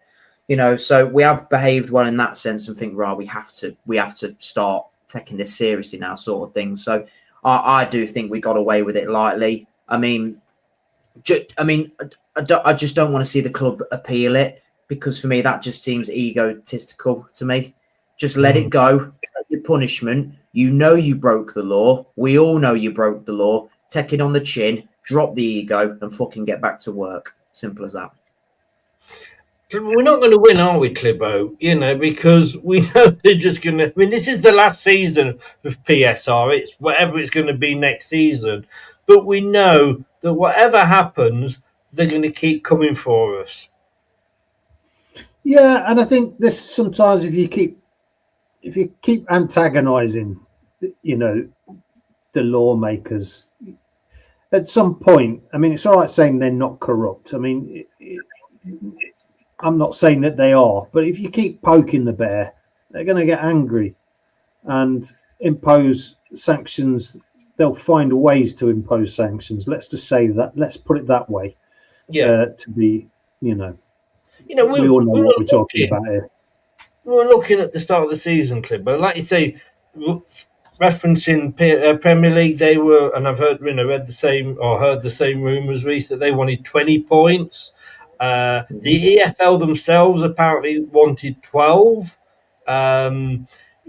You know, so we have behaved well in that sense, and think, right, we have to start taking this seriously now, sort of thing. So I do think we got away with it lightly. I mean, I just don't want to see the club appeal it, because for me that just seems egotistical to me. Just let it go. Take your punishment. You know you broke the law. We all know you broke the law. Take it on the chin, drop the ego, and fucking get back to work. Simple as that. We're not going to win, are we, Clibbo? You know, because we know they're just going to... I mean, this is the last season of PSR. It's whatever it's going to be next season. But we know that whatever happens, they're going to keep coming for us. Yeah, and I think this sometimes if you keep antagonising, the lawmakers, at some point, I mean, it's all right saying they're not corrupt. I mean, I'm not saying that they are, but if you keep poking the bear, they're going to get angry and impose sanctions. They'll find ways to impose sanctions. Let's just say that. Let's put it that way. Yeah. To be, we all know what we're talking about here. We were looking at the start of the season, Clip, but like you say, referencing Premier League, they were, and I've heard, read the same or heard the same rumours recently. They wanted 20 points. The EFL themselves apparently wanted 12.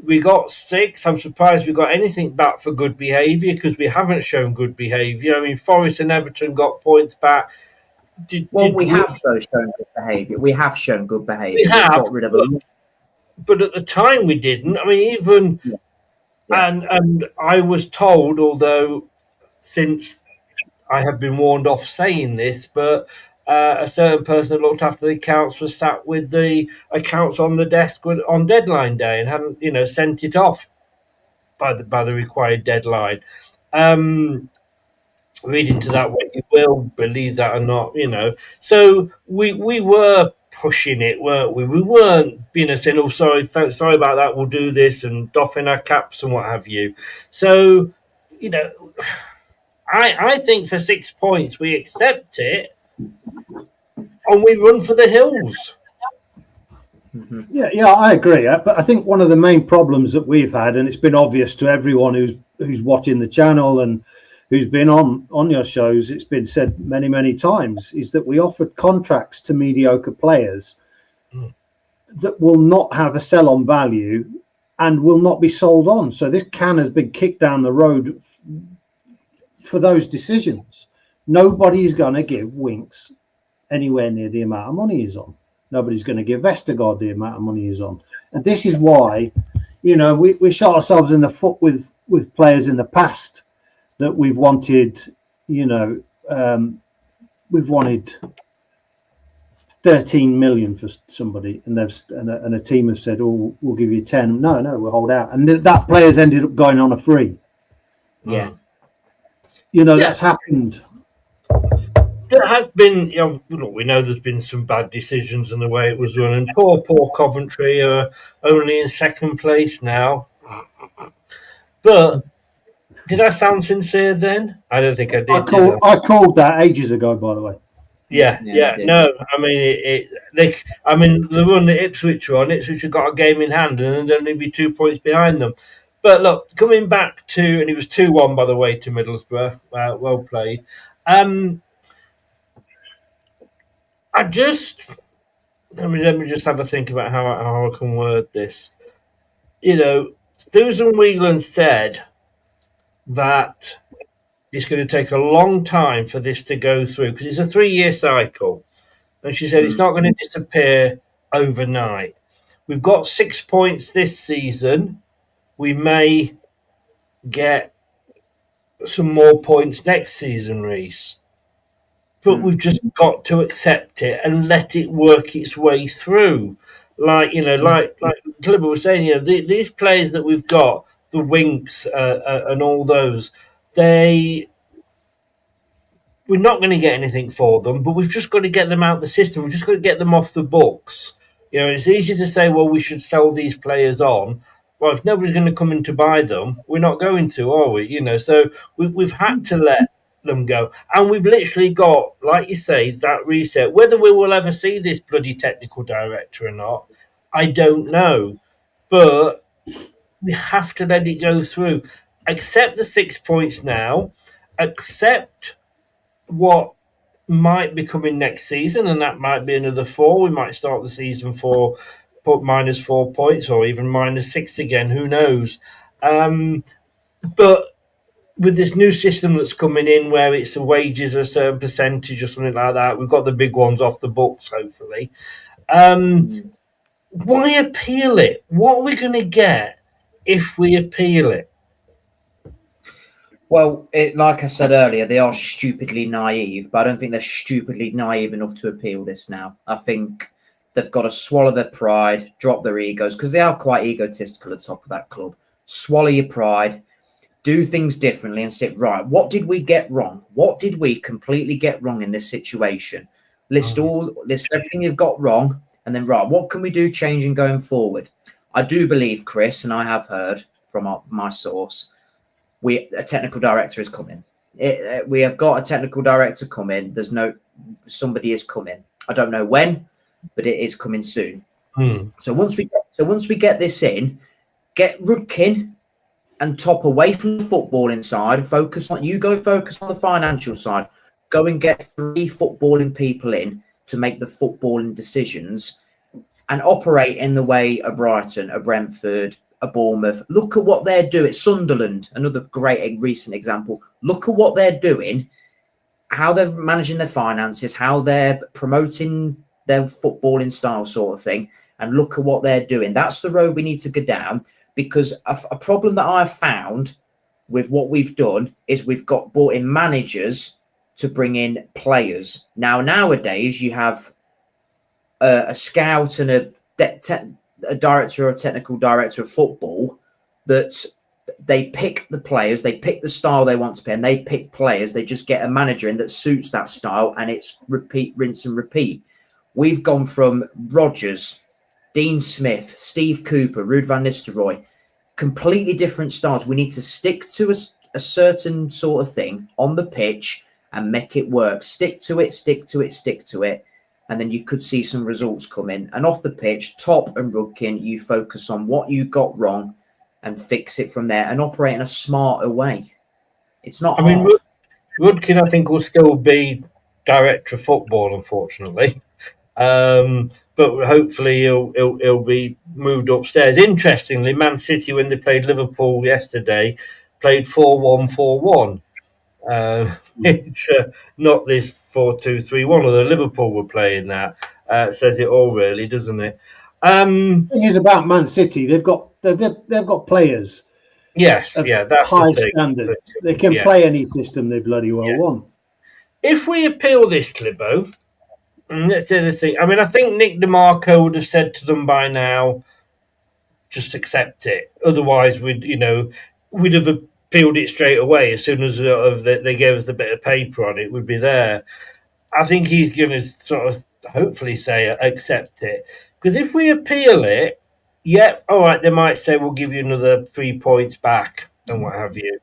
We got 6. I'm surprised we got anything back for good behaviour because we haven't shown good behaviour. I mean, Forest and Everton got points back. We have though shown good behaviour. We have shown good behaviour. We have got rid of but at the time we didn't. I mean, even and I was told, although since I have been warned off saying this, but a certain person that looked after the accounts was sat with the accounts on the desk on deadline day and hadn't, sent it off by the required deadline. Read into that what you will, believe that or not, So we were pushing it, weren't we? We weren't, saying, "Oh, sorry about that. We'll do this," and doffing our caps and what have you. So, I think for 6 points we accept it and we run for the hills. Yeah, I agree. But I think one of the main problems that we've had, and it's been obvious to everyone who's watching the channel and who's been on your shows, it's been said many, many times, is that we offered contracts to mediocre players that will not have a sell-on value and will not be sold on. So this can has been kicked down the road for those decisions. Nobody's going to give Winks anywhere near the amount of money he's on. Nobody's going to give Vestergaard the amount of money he's on. And this is why, we shot ourselves in the foot with players in the past that we've wanted, we've wanted 13 million for somebody, and a team have said, "Oh, we'll give you 10." No, we'll hold out, and that player's ended up going on a free. Yeah, that's happened. There has been, we know there's been some bad decisions in the way it was run, and poor Coventry are only in second place now. But did I sound sincere then? I don't think I did. I called that ages ago, by the way. Yeah. No, I mean the run that Ipswich are on. Ipswich have got a game in hand, and there'd only be 2 points behind them. But look, coming back to, and it was 2-1 by the way to Middlesbrough. Well played. Let me just have a think about how I can word this. Susan Whelan said that it's going to take a long time for this to go through because it's a 3-year cycle. And she said it's not going to disappear overnight. We've got 6 points this season. We may get some more points next season, Reese. But we've just got to accept it and let it work its way through. Like Clipper was saying, these players that we've got, the Winks and all those, we're not going to get anything for them, but we've just got to get them out of the system. We've just got to get them off the books. It's easy to say, well, we should sell these players on. Well, if nobody's going to come in to buy them, we're not going to, are we? So we've had to let them go. And we've literally got, like you say, that reset. Whether we will ever see this bloody technical director or not, I don't know. But we have to let it go through. Accept the 6 points now. Accept what might be coming next season, and that might be another 4. We might start the season for minus 4 points or even minus 6 again. Who knows? But with this new system that's coming in where it's the wages a certain percentage or something like that, we've got the big ones off the books, hopefully. Why appeal it? What are we going to get if we appeal it? Well, like I said earlier, they are stupidly naive, but I don't think they're stupidly naive enough to appeal this now. I think they've got to swallow their pride, drop their egos, because they are quite egotistical at the top of that club. Swallow your pride, do things differently and sit, right, what did we get wrong? What did we completely get wrong in this situation? List everything you've got wrong, and then, right, what can we do changing going forward? I do believe, Chris, and I have heard from my source, a technical director is coming. We have got a technical director coming. Somebody is coming. I don't know when, but it is coming soon. So once we get this in, get Rudkin and Top away from the footballing side. Focus on the financial side. Go and get 3 footballing people in to make the footballing decisions and operate in the way a Brighton, a Brentford, a Bournemouth. Look at what they're doing. Sunderland, another great recent example. Look at what they're doing, how they're managing their finances, how they're promoting their footballing style sort of thing. And look at what they're doing. That's the road we need to go down, because a problem that I've found with what we've done is we've got brought in managers to bring in players. Nowadays, you have a scout and a director or a technical director of football that they pick the players, they pick the style they want to play, and they pick players. They just get a manager in that suits that style, and it's repeat, rinse and repeat. We've gone from Rodgers, Dean Smith, Steve Cooper, Ruud van Nistelrooy, completely different styles. We need to stick to a certain sort of thing on the pitch and make it work. Stick to it. And then you could see some results come in. And off the pitch, Top and Rudkin, you focus on what you got wrong and fix it from there and operate in a smarter way. It's not hard. mean, Rudkin, I think, will still be director of football, unfortunately. But hopefully he'll be moved upstairs. Interestingly, Man City, when they played Liverpool yesterday, played 4-1-4-1. Which not this 4-2-3-1, although Liverpool were playing that. Says it all, really, doesn't it? The thing is about Man City, they've got players. Yes, that's high the thing. standard. They can play any system they bloody well want. If we appeal this, Clibbo, let's say the thing. I mean, I think Nick DeMarco would have said to them by now, just accept it. Otherwise, we'd have appealed it straight away as soon as they gave us the bit of paper on it. Would be there. I think he's going to sort of hopefully say accept it, because if we appeal it, all right, they might say we'll give you another 3 points back and what have you.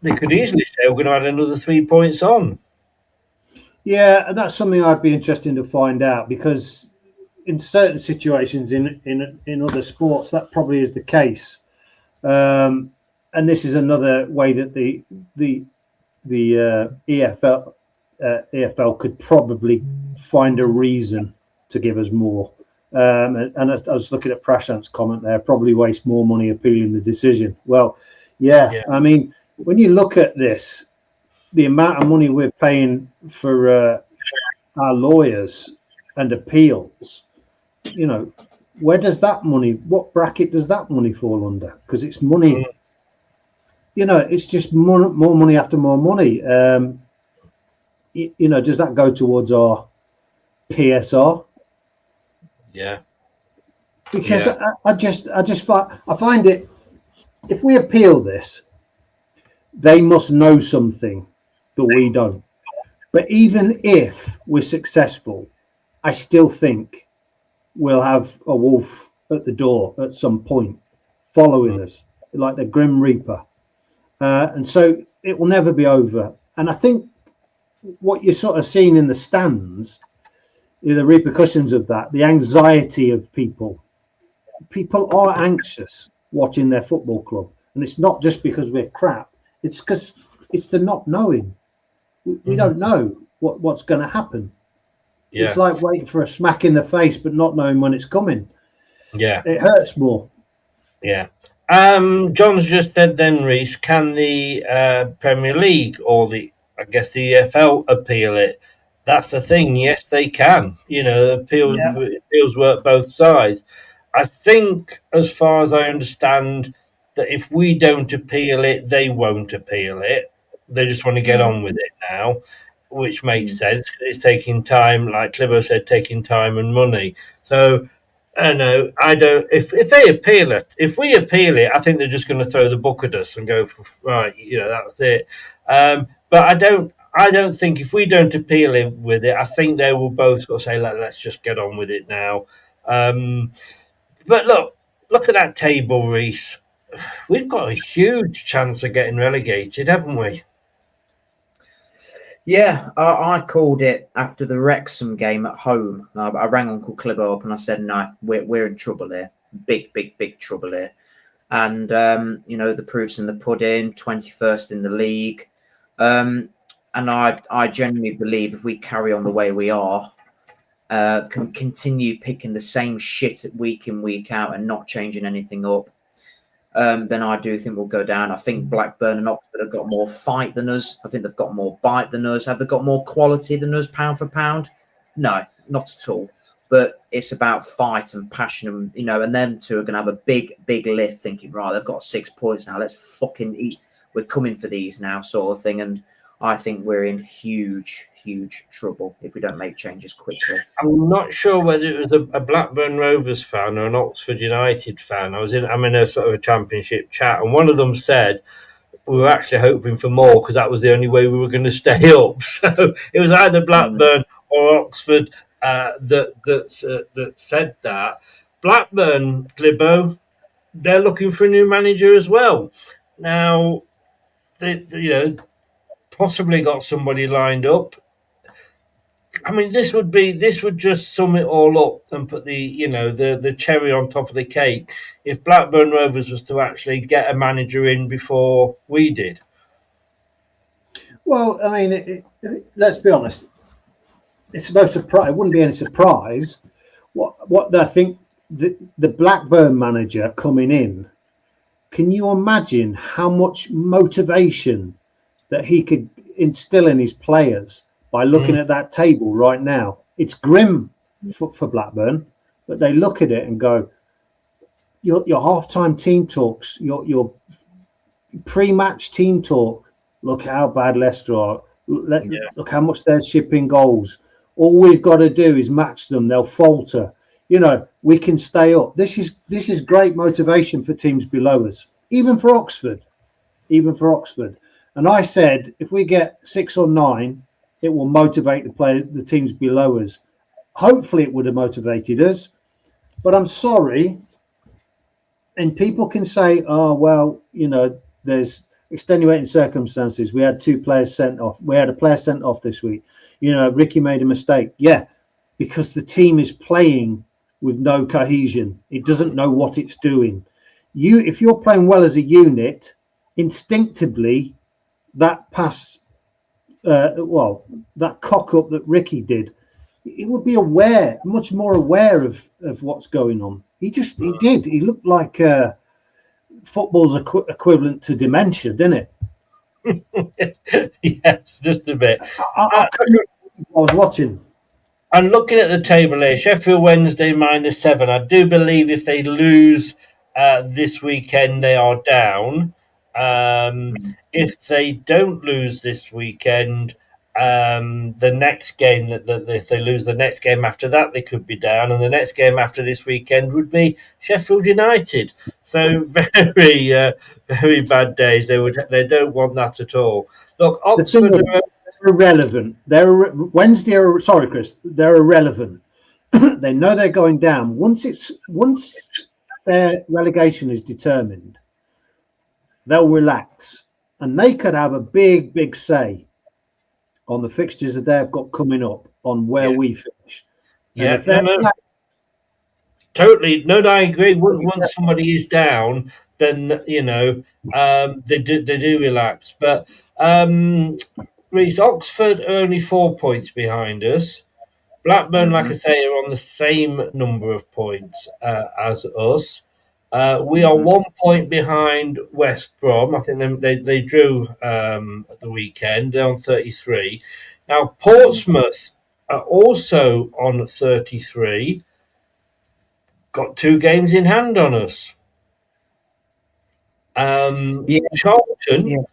They could easily say we're going to add another 3 points on. Yeah, and that's something I'd be interested to find out, because in certain situations in other sports that probably is the case. And this is another way that the EFL could probably find a reason to give us more. And I was looking at Prashant's comment there, probably waste more money appealing the decision. Well, yeah. I mean, when you look at this, the amount of money we're paying for our lawyers and appeals, where does that money, what bracket does that money fall under? Because it's money, it's just more money after more money. Does that go towards our PSR? Yeah. Because I find it, if we appeal this, they must know something that we don't. But even if we're successful, I still think we'll have a wolf at the door at some point following us, like the Grim Reaper. And so it will never be over. And I think what you're sort of seeing in the stands, the repercussions of that, the anxiety of people. People are anxious watching their football club. And it's not just because we're crap. It's because it's the not knowing. We don't know what's going to happen. Yeah. It's like waiting for a smack in the face, but not knowing when it's coming. Yeah. It hurts more. Yeah. John's just said then, Reese, can the Premier League or the EFL appeal it? That's the thing. Yes, they can. Appeals work both sides. I think, as far as I understand, that if we don't appeal it, they won't appeal it. They just want to get on with it now, which makes sense. It's taking time, like Clibbo said, taking time and money. So, I know I don't. If they appeal it, if we appeal it, I think they're just going to throw the book at us and go right. That's it. But I don't. I don't think if we don't appeal it with it, I think they will both sort of say, let's just get on with it now. But look at that table, Reese. We've got a huge chance of getting relegated, haven't we? Yeah, I called it after the Wrexham game at home. I rang Uncle Clibbo up and I said, no, we're in trouble here. Big trouble here. And, the proof's in the pudding, 21st in the league. And I genuinely believe if we carry on the way we are, can continue picking the same shit week in, week out and not changing anything up, then I do think we'll go down. I think Blackburn and Oxford have got more fight than us. I think they've got more bite than us. Have they got more quality than us, pound for pound? No, not at all. But it's about fight and passion, and them two are going to have a big lift thinking, right, they've got 6 points now. Let's fucking eat. We're coming for these now, sort of thing. And I think we're in huge trouble if we don't make changes quickly. I'm not sure whether it was a Blackburn Rovers fan or an Oxford United fan. I'm in a sort of a championship chat, and one of them said we were actually hoping for more because that was the only way we were going to stay up. So it was either Blackburn or Oxford that said that. Blackburn, Glibbo, they're looking for a new manager as well. Now, they possibly got somebody lined up. I mean, this would just sum it all up and put the cherry on top of the cake if Blackburn Rovers was to actually get a manager in before we did. Well, I mean, let's be honest. It's no surprise. It wouldn't be any surprise. What I think the Blackburn manager coming in. Can you imagine how much motivation that he could instill in his players by looking at that table right now? It's grim for Blackburn, but they look at it and go, your half-time team talks, your pre-match team talk, look how bad Leicester are. Look how much they're shipping goals. All we've got to do is match them. They'll falter. We can stay up. This is great motivation for teams below us, even for Oxford. And I said, if we get 6 or 9, it will motivate the teams below us. Hopefully it would have motivated us. But I'm sorry. And people can say, oh, well, there's extenuating circumstances. We had 2 players sent off. We had a player sent off this week. Ricky made a mistake. Yeah, because the team is playing with no cohesion. It doesn't know what it's doing. If you're playing well as a unit, instinctively, that pass, that cock up that Ricky did, he would be much more aware of what's going on. He did. He looked like football's equivalent to dementia, didn't it? Yes, just a bit. I was watching. And looking at the table here, Sheffield Wednesday -7. I do believe if they lose this weekend, they are down. If they don't lose this weekend, the next game if they lose the next game after that, they could be down, and the next game after this weekend would be Sheffield United. So very, very bad days. They don't want that at all. Look, Oxford are irrelevant. Sorry, Chris. They're irrelevant. They know they're going down. Once their relegation is determined, they'll relax, and they could have a big say on the fixtures that they've got coming up, on where we finish. Totally. No, I agree. Once somebody is down, then they do relax. But Reece, Oxford are only 4 points behind us. Blackburn, like I say, are on the same number of points as us. We are 1 point behind West Brom. I think they drew at the weekend. They're on 33. Now, Portsmouth are also on 33. Got 2 games in hand on us. Yeah. Charlton, Yeah.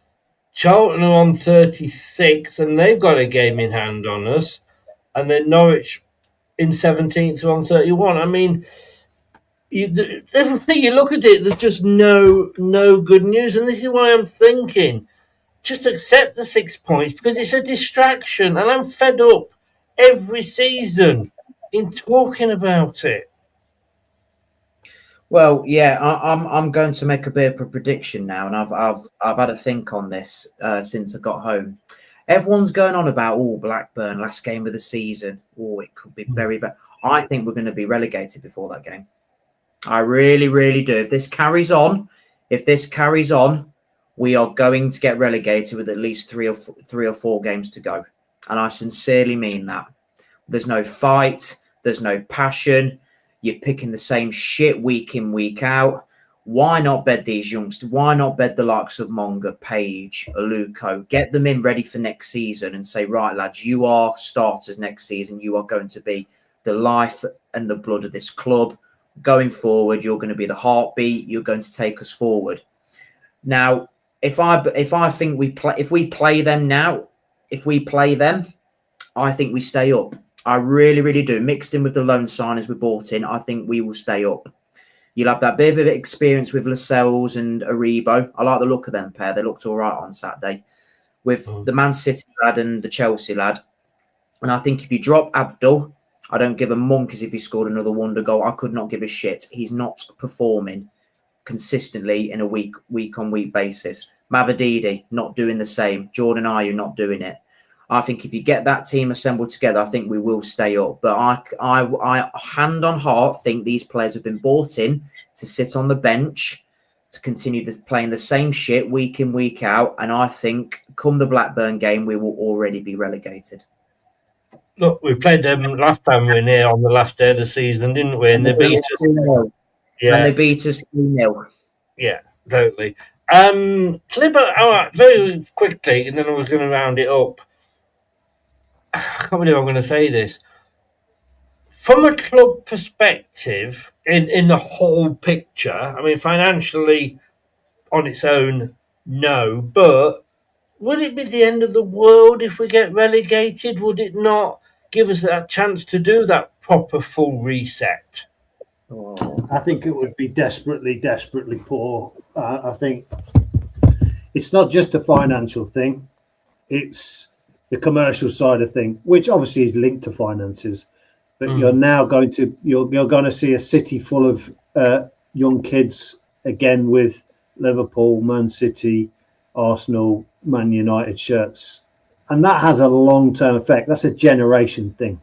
Charlton are on 36, and they've got a game in hand on us. And then Norwich in 17th are on 31. I mean, everything you look at it, there's just no good news. And this is why I'm thinking, just accept the 6 points because it's a distraction. And I'm fed up every season in talking about it. Well, yeah, I'm going to make a bit of a prediction now, and I've had a think on this since I got home. Everyone's going on about Blackburn last game of the season. It could be very bad. I think we're going to be relegated before that game. I really, really do. If this carries on, we are going to get relegated with at least three or four games to go, and I sincerely mean that. There's no fight. There's no passion. You're picking the same shit week in, week out. Why not bed these youngsters? Why not bed the likes of Monga, Page, Aluko? Get them in ready for next season and say, right, lads, you are starters next season. You are going to be the life and the blood of this club. Going forward, you're going to be the heartbeat. You're going to take us forward. Now, if we play them now, I think we stay up. I really, really do. Mixed in with the loan signers we bought in, I think we will stay up. You'll have that bit of experience with Lascelles and Aribo. I like the look of them pair. They looked all right on Saturday. With the Man City lad and the Chelsea lad. And I think if you drop Abdul, I don't give a monkeys if he scored another wonder goal. I could not give a shit. He's not performing consistently in a week-on-week basis. Mavadidi, not doing the same. Jordan Ayew, not doing it. I think if you get that team assembled together, I think we will stay up. But I hand on heart, think these players have been bought in to sit on the bench, to continue playing the same shit week in, week out. And I think come the Blackburn game, we will already be relegated. Look, we played them last time we were here on the last day of the season, didn't we? And they beat us 2-0. Yeah. And they beat us 2-0. Yeah, totally. Clipper, all right, very quickly, and then we're going to round it up. I can't believe I'm going to say this. From a club perspective, in the whole picture, I mean, financially, on its own, no. But would it be the end of the world if we get relegated? Would it not give us that chance to do that proper full reset? I think it would be desperately, desperately poor. I think it's not just a financial thing. It's the commercial side of thing, which obviously is linked to finances. But you're now going to see a city full of young kids again with Liverpool, Man City, Arsenal, Man United shirts. And that has a long-term effect. That's a generation thing.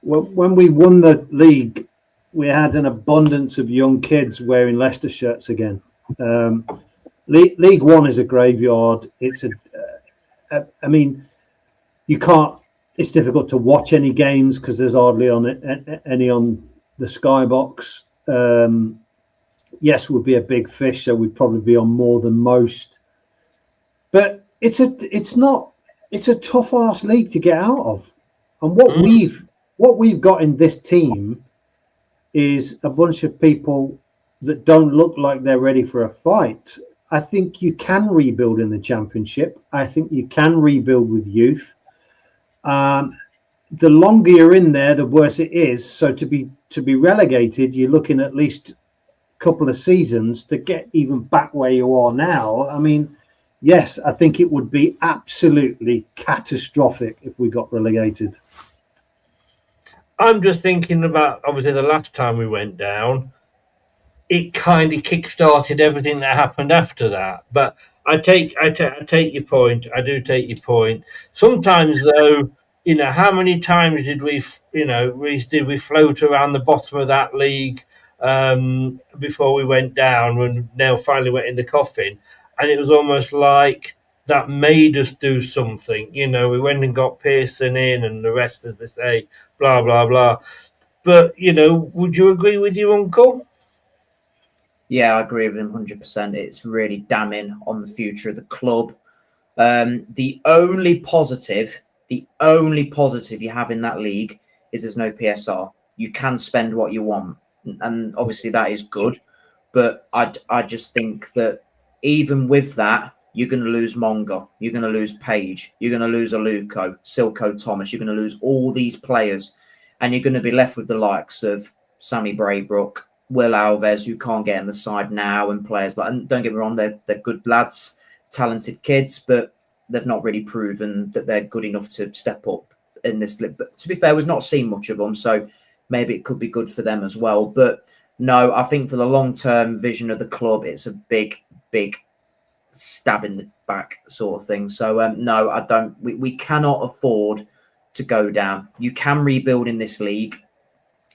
When we won the league, we had an abundance of young kids wearing Leicester shirts again. League One is a graveyard. I mean, you can't. It's difficult to watch any games because there's hardly any on the Skybox. Yes, we'd be a big fish, so we'd probably be on more than most. But it's a tough ass league to get out of. And what we've got in this team is a bunch of people that don't look like they're ready for a fight. I think you can rebuild in the Championship. I think you can rebuild with youth. The longer you're in there, the worse it is. So to be relegated, you're looking at least a couple of seasons to get even back where you are now. I mean, yes, I think it would be absolutely catastrophic if we got relegated. I'm just thinking about, obviously, the last time we went down, it kind of kick-started everything that happened after that. But I take your point. I do take your point. Sometimes, though, how many times did we float around the bottom of that league before we went down, when Neil finally went in the coffin? And it was almost like that made us do something. We went and got Pearson in and the rest, as they say, blah, blah, blah. But, would you agree with your uncle? Yeah, I agree with him 100%. It's really damning on the future of the club. The only positive you have in that league is there's no PSR. You can spend what you want. And obviously that is good. But I just think that even with that, you're going to lose Monga, you're going to lose Page, you're going to lose Aluko, Silko Thomas, you're going to lose all these players, and you're going to be left with the likes of Sammy Braybrook, Will Alves, who can't get in the side now, and players like, and don't get me wrong, they're good lads, talented kids, but they've not really proven that they're good enough to step up in this league. But to be fair, we've not seen much of them, so maybe it could be good for them as well. But no, I think for the long-term vision of the club, it's a big stab in the back sort of thing. So no, I don't. We cannot afford to go down. You can rebuild in this league.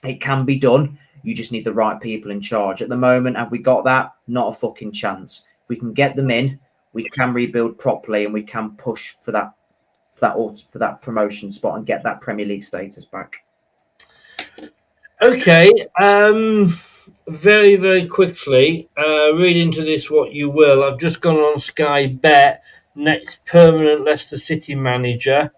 It can be done. You just need the right people in charge. At the moment, have we got that? Not a fucking chance. If we can get them in, we can rebuild properly, and we can push for that promotion spot and get that Premier League status back. Okay. Very, very quickly, read into this what you will. I've just gone on Sky Bet. Next permanent Leicester City manager.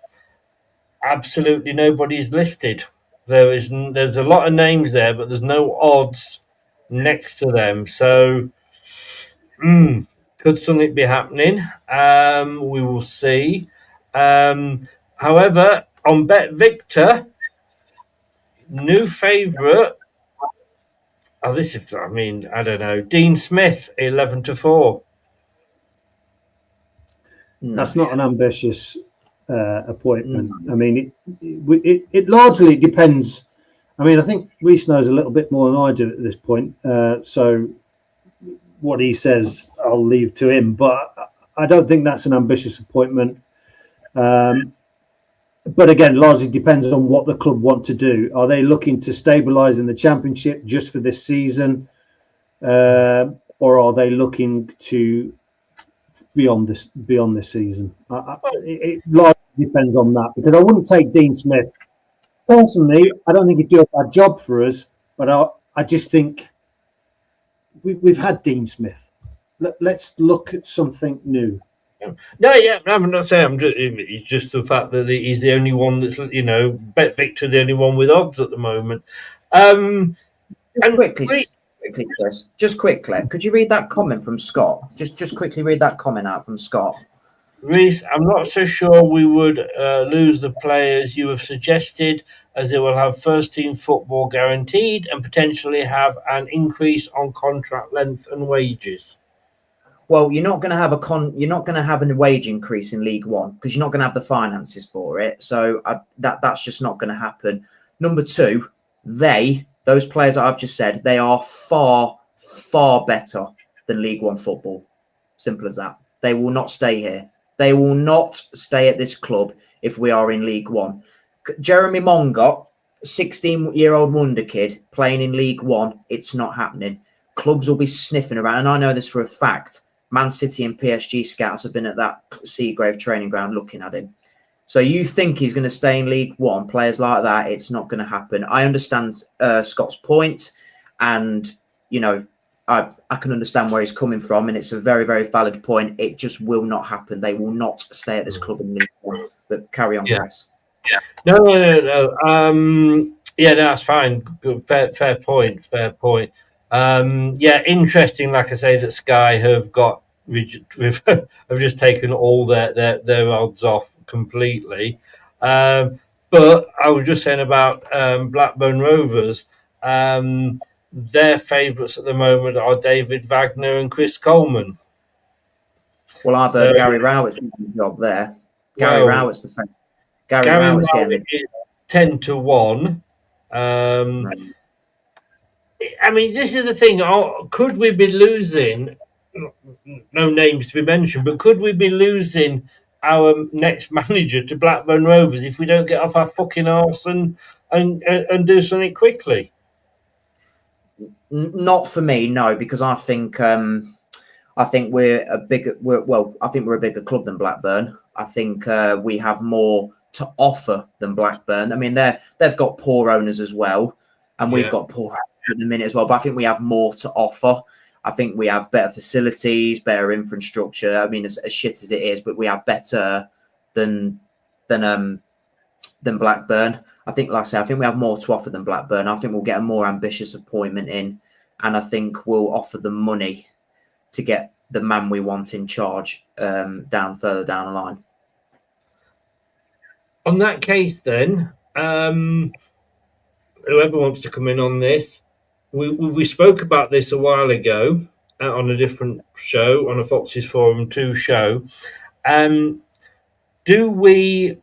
Absolutely nobody's listed. There's a lot of names there, but there's no odds next to them. So, could something be happening? We will see. However, on Bet Victor, new favourite. Oh, this is, I don't know. Dean Smith, 11-4. That's not an ambitious appointment. I mean, it largely depends. I mean, I think Reece knows a little bit more than I do at this point. So what he says, I'll leave to him. But I don't think that's an ambitious appointment. But again, largely depends on what the club want to do. Are they looking to stabilise in the Championship just for this season? Or are they looking to beyond this season? It largely depends on that, because I wouldn't take Dean Smith. Personally, I don't think he'd do a bad job for us, but I just think we've had Dean Smith. Let's look at something new. No, yeah, I'm not saying. It's just the fact that he's the only one that's, Bet Victor, the only one with odds at the moment. Quickly, Chris. Just quickly, could you read that comment from Scott? Just quickly read that comment out from Scott. Reece, I'm not so sure we would lose the players you have suggested, as they will have first-team football guaranteed and potentially have an increase on contract length and wages. Well, you're not going to have a wage increase in League One, because you're not going to have the finances for it. So that's just not going to happen. Number two, those players that I've just said, they are far, far better than League One football. Simple as that. They will not stay here. They will not stay at this club if we are in League One. Jeremy Monga, 16-year-old wonder kid playing in League One, it's not happening. Clubs will be sniffing around, and I know this for a fact. Man City and PSG scouts have been at that Seagrave training ground looking at him. So you think he's going to stay in League One? Players like that, it's not going to happen. I understand Scott's point, and I can understand where he's coming from, and it's a very, very valid point. It just will not happen. They will not stay at this club in League One. But carry on, Chris. Yeah. No. Yeah, that's fine. Good, fair point. Interesting. Like I say, that Sky have have just taken all their odds off completely. But I was just saying about Blackburn Rovers. Their favourites at the moment are David Wagner and Chris Coleman. Well, either Gary Rowett's getting the job there. Gary Rowett's the favourite. Gary Rowett's getting it. 10-1. Right. I mean, this is the thing. Could we be losing? No names to be mentioned, but could we be losing our next manager to Blackburn Rovers if we don't get off our fucking arse and do something quickly? Not for me, no, because I think we're a bigger club than Blackburn. I think we have more to offer than Blackburn. I mean, they've got poor owners as well, and we've got poor owners at the minute as well. But I think we have more to offer. I think we have better facilities, better infrastructure. I mean, as shit as it is, but we have better than Blackburn. I think, like I say, I think we have more to offer than Blackburn. I think we'll get a more ambitious appointment in, and I think we'll offer them money to get the man we want in charge further down the line. On that case, then, whoever wants to come in on this, we spoke about this a while ago on a different show, on a Foxes Forum 2 show. Do we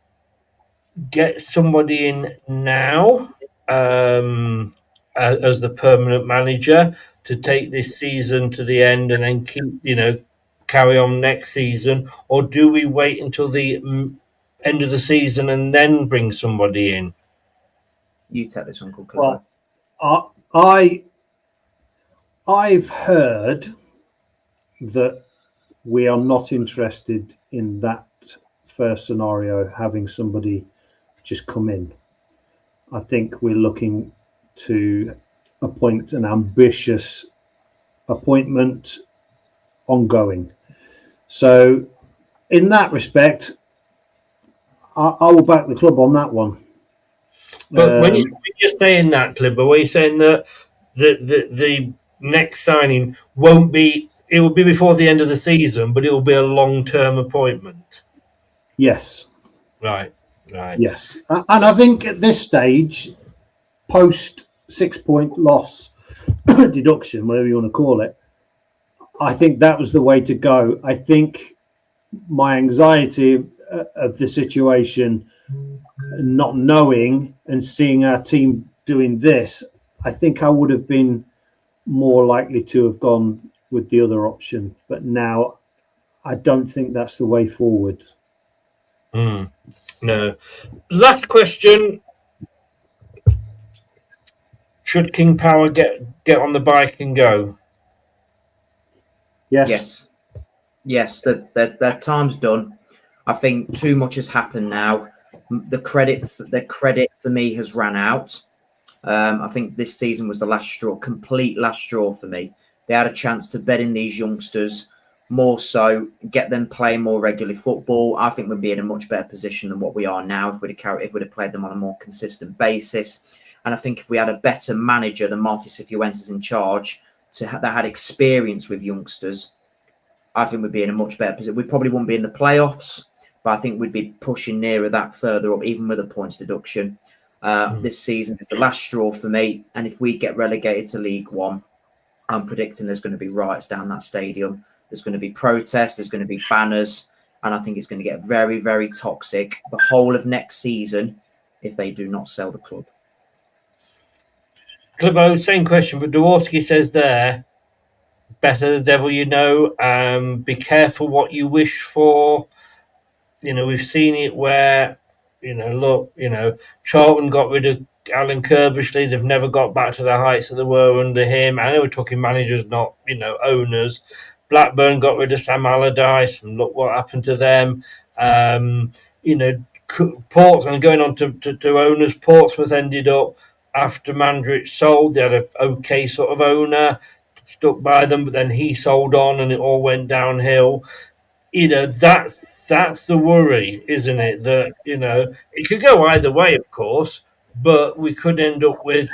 get somebody in now as the permanent manager to take this season to the end and then carry on next season, or do we wait until the end of the season and then bring somebody in? You take this one, Clifford. Well, I've heard that we are not interested in that first scenario, having somebody just come in. I think we're looking to appoint an ambitious appointment ongoing. So in that respect, I will back the club on that one. But when you're saying that, Clib, are you saying that the next signing won't be, it will be before the end of the season, but it will be a long-term appointment? Yes. Right. Yes. And I think at this stage, post 6-point loss, deduction, whatever you want to call it, I think that was the way to go. I think my anxiety of the situation, not knowing and seeing our team doing this, I think I would have been more likely to have gone with the other option. But now I don't think that's the way forward. No. Last question. Should King Power get on the bike and go? Yes. That time's done. I think too much has happened now. The credit for me has ran out. I think this season was the last straw, complete last straw for me. They had a chance to bet in these youngsters more so, get them playing more regularly football. I think we'd be in a much better position than what we are now if we'd have played them on a more consistent basis. And I think if we had a better manager than Marty Cifuentes in charge that had experience with youngsters, I think we'd be in a much better position. We probably wouldn't be in the playoffs, but I think we'd be pushing nearer that further up, even with a points deduction. This season is the last straw for me. And if we get relegated to League One, I'm predicting there's going to be riots down that stadium. There's going to be protests. There's going to be banners. And I think it's going to get very, very toxic the whole of next season if they do not sell the club. Clibo, same question, but Dworski says there, better the devil you know. Be careful what you wish for. We've seen it where, Charlton got rid of Alan Kirbishley. They've never got back to the heights that they were under him. I know we're talking managers, not, owners. Blackburn got rid of Sam Allardyce, and look what happened to them. Portsmouth, and going on to owners, Portsmouth ended up, after Mandrich sold, they had an okay sort of owner, stuck by them, but then he sold on and it all went downhill. That's the worry, isn't it? That, it could go either way, of course, but we could end up with,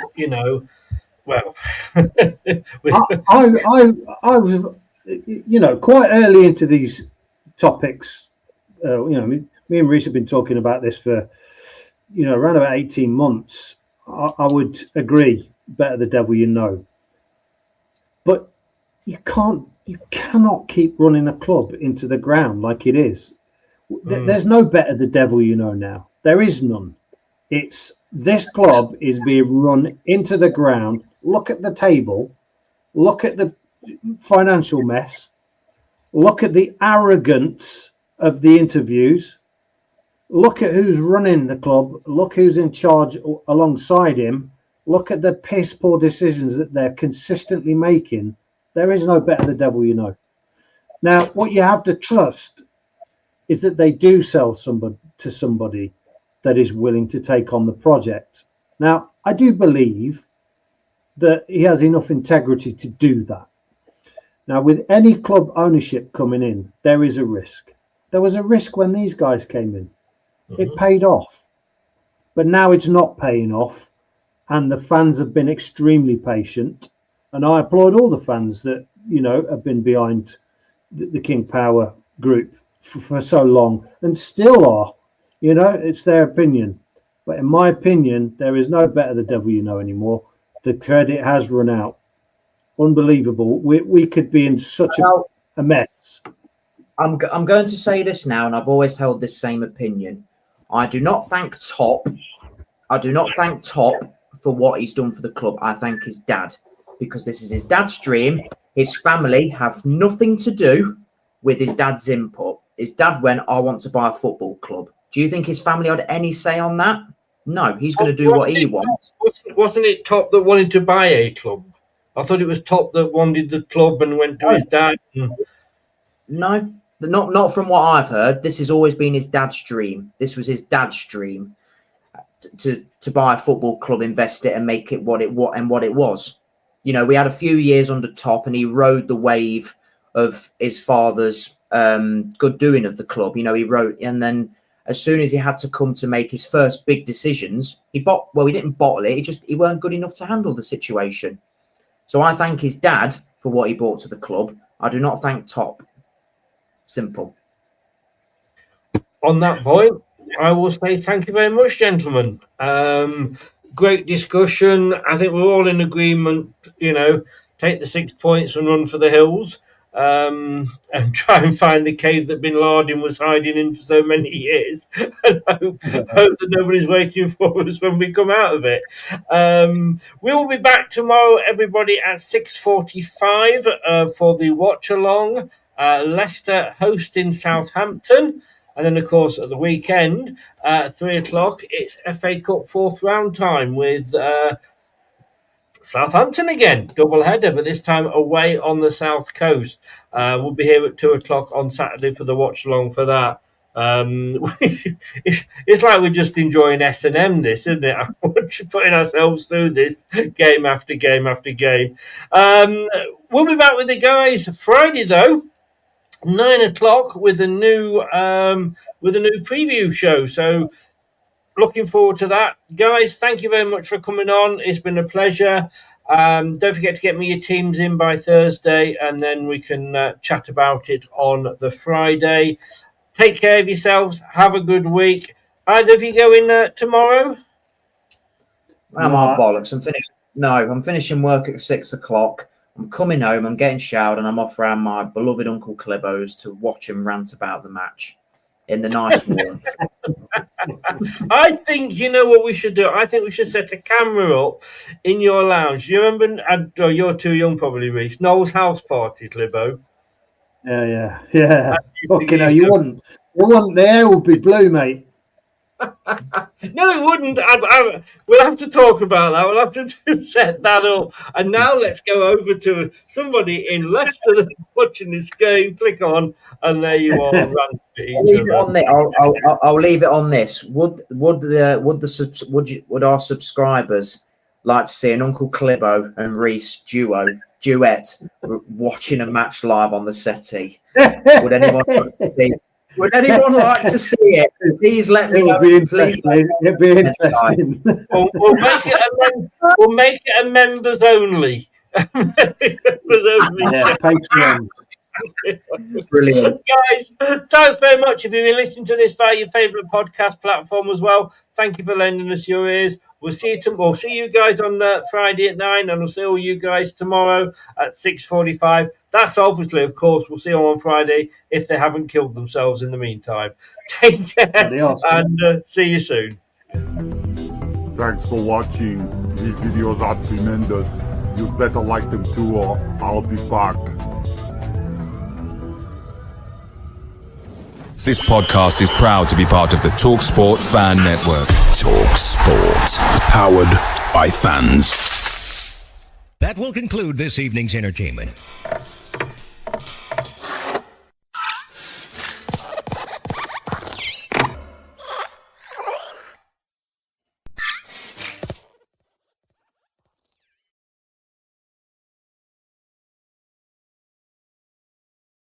well... I was, quite early into these topics, me and Reece have been talking about this for, around about 18 months. I would agree, better the devil you know. But you cannot keep running a club into the ground like it is. There's no better the devil you know now. There is none. It's this club is being run into the ground. Look at the table. Look at the financial mess. Look at the arrogance of the interviews. Look at who's running the club. Look who's in charge alongside him. Look at the piss poor decisions that they're consistently making. There is no better the devil you know. Now, what you have to trust is that they do sell somebody that is willing to take on the project. Now, I do believe that he has enough integrity to do that. Now, with any club ownership coming in, there is a risk. There was a risk when these guys came in. It paid off. But now it's not paying off. And the fans have been extremely patient. And I applaud all the fans that, have been behind the King Power group for so long and still are. You know, it's their opinion. But in my opinion, there is no better the devil you know anymore. The credit has run out. Unbelievable. We could be in such a mess. I'm going to say this now, and I've always held this same opinion. I do not thank Top. I do not thank Top for what he's done for the club. I thank his dad, because this is his dad's dream. His family have nothing to do with his dad's input. His dad went, I want to buy a football club. Do you think his family had any say on that? No, he's going to do what he wants. Wasn't it Top that wanted to buy a club? I thought it was Top that wanted the club and went to his dad. No, not from what I've heard. This has always been his dad's dream. This was his dad's dream to buy a football club, invest it, and make it what it was. You know, we had a few years under Top, and he rode the wave of his father's good doing of the club. You know, he wrote, and then as soon as he had to come to make his first big decisions, he didn't bottle it. He weren't good enough to handle the situation. So I thank his dad for what he brought to the club. I do not thank Top. Simple. On that point, I will say thank you very much, gentlemen. Great discussion. I think we're all in agreement, you know, take the 6 points and run for the hills, and try and find the cave that Bin Laden was hiding in for so many years, and hope that nobody's waiting for us when we come out of it. We'll be back tomorrow, everybody, at 6:45 for the watch-along. Leicester hosting Southampton. And then, of course, at the weekend, 3 o'clock, it's FA Cup fourth round time with Southampton again. Double header, but this time away on the south coast. We'll be here at 2 o'clock on Saturday for the watch-along for that. It's like we're just enjoying S&M, this, isn't it? We're just putting ourselves through this game after game after game. We'll be back with the guys Friday, though. 9 o'clock with a new preview show. So looking forward to that. Guys, thank you very much for coming on. It's been a pleasure. Don't forget to get me your teams in by Thursday, and then we can chat about it on the Friday. Take care of yourselves. Have a good week. Either of you going tomorrow? I'm on bollocks. I'm finishing work at 6 o'clock. I'm coming home, I'm getting showered, and I'm off round my beloved Uncle Clibo's to watch him rant about the match in the nice warmth. I think, you know what we should do? I think we should set a camera up in your lounge. You remember, you're too young probably, Reece, Noel's house party, Clibo? Yeah. Fucking hell, you wouldn't. The air would be blue, mate. No, it wouldn't. We'll have to talk about that. We'll have to set that up. And now let's go over to somebody in Leicester that's watching this game. Click on, and there you are. I'll leave it on this. Would our subscribers like to see an Uncle Clibo and Reece duet watching a match live on the settee? Would anyone like to see? Would anyone like to see it? Please let me know. It'd be interesting. We'll make it a members only. Patreon. Brilliant. Guys, thanks very much. If you've been listening to this via your favourite podcast platform as well, thank you for lending us your ears. We'll see you guys on Friday at 9, and we'll see all you guys tomorrow at 6:45. That's obviously, of course, we'll see them on Friday if they haven't killed themselves in the meantime. Take care and see you soon. Thanks for watching. These videos are tremendous. You'd better like them too, or I'll be back. This podcast is proud to be part of the TalkSport Fan Network. TalkSport. Powered by fans. That will conclude this evening's entertainment.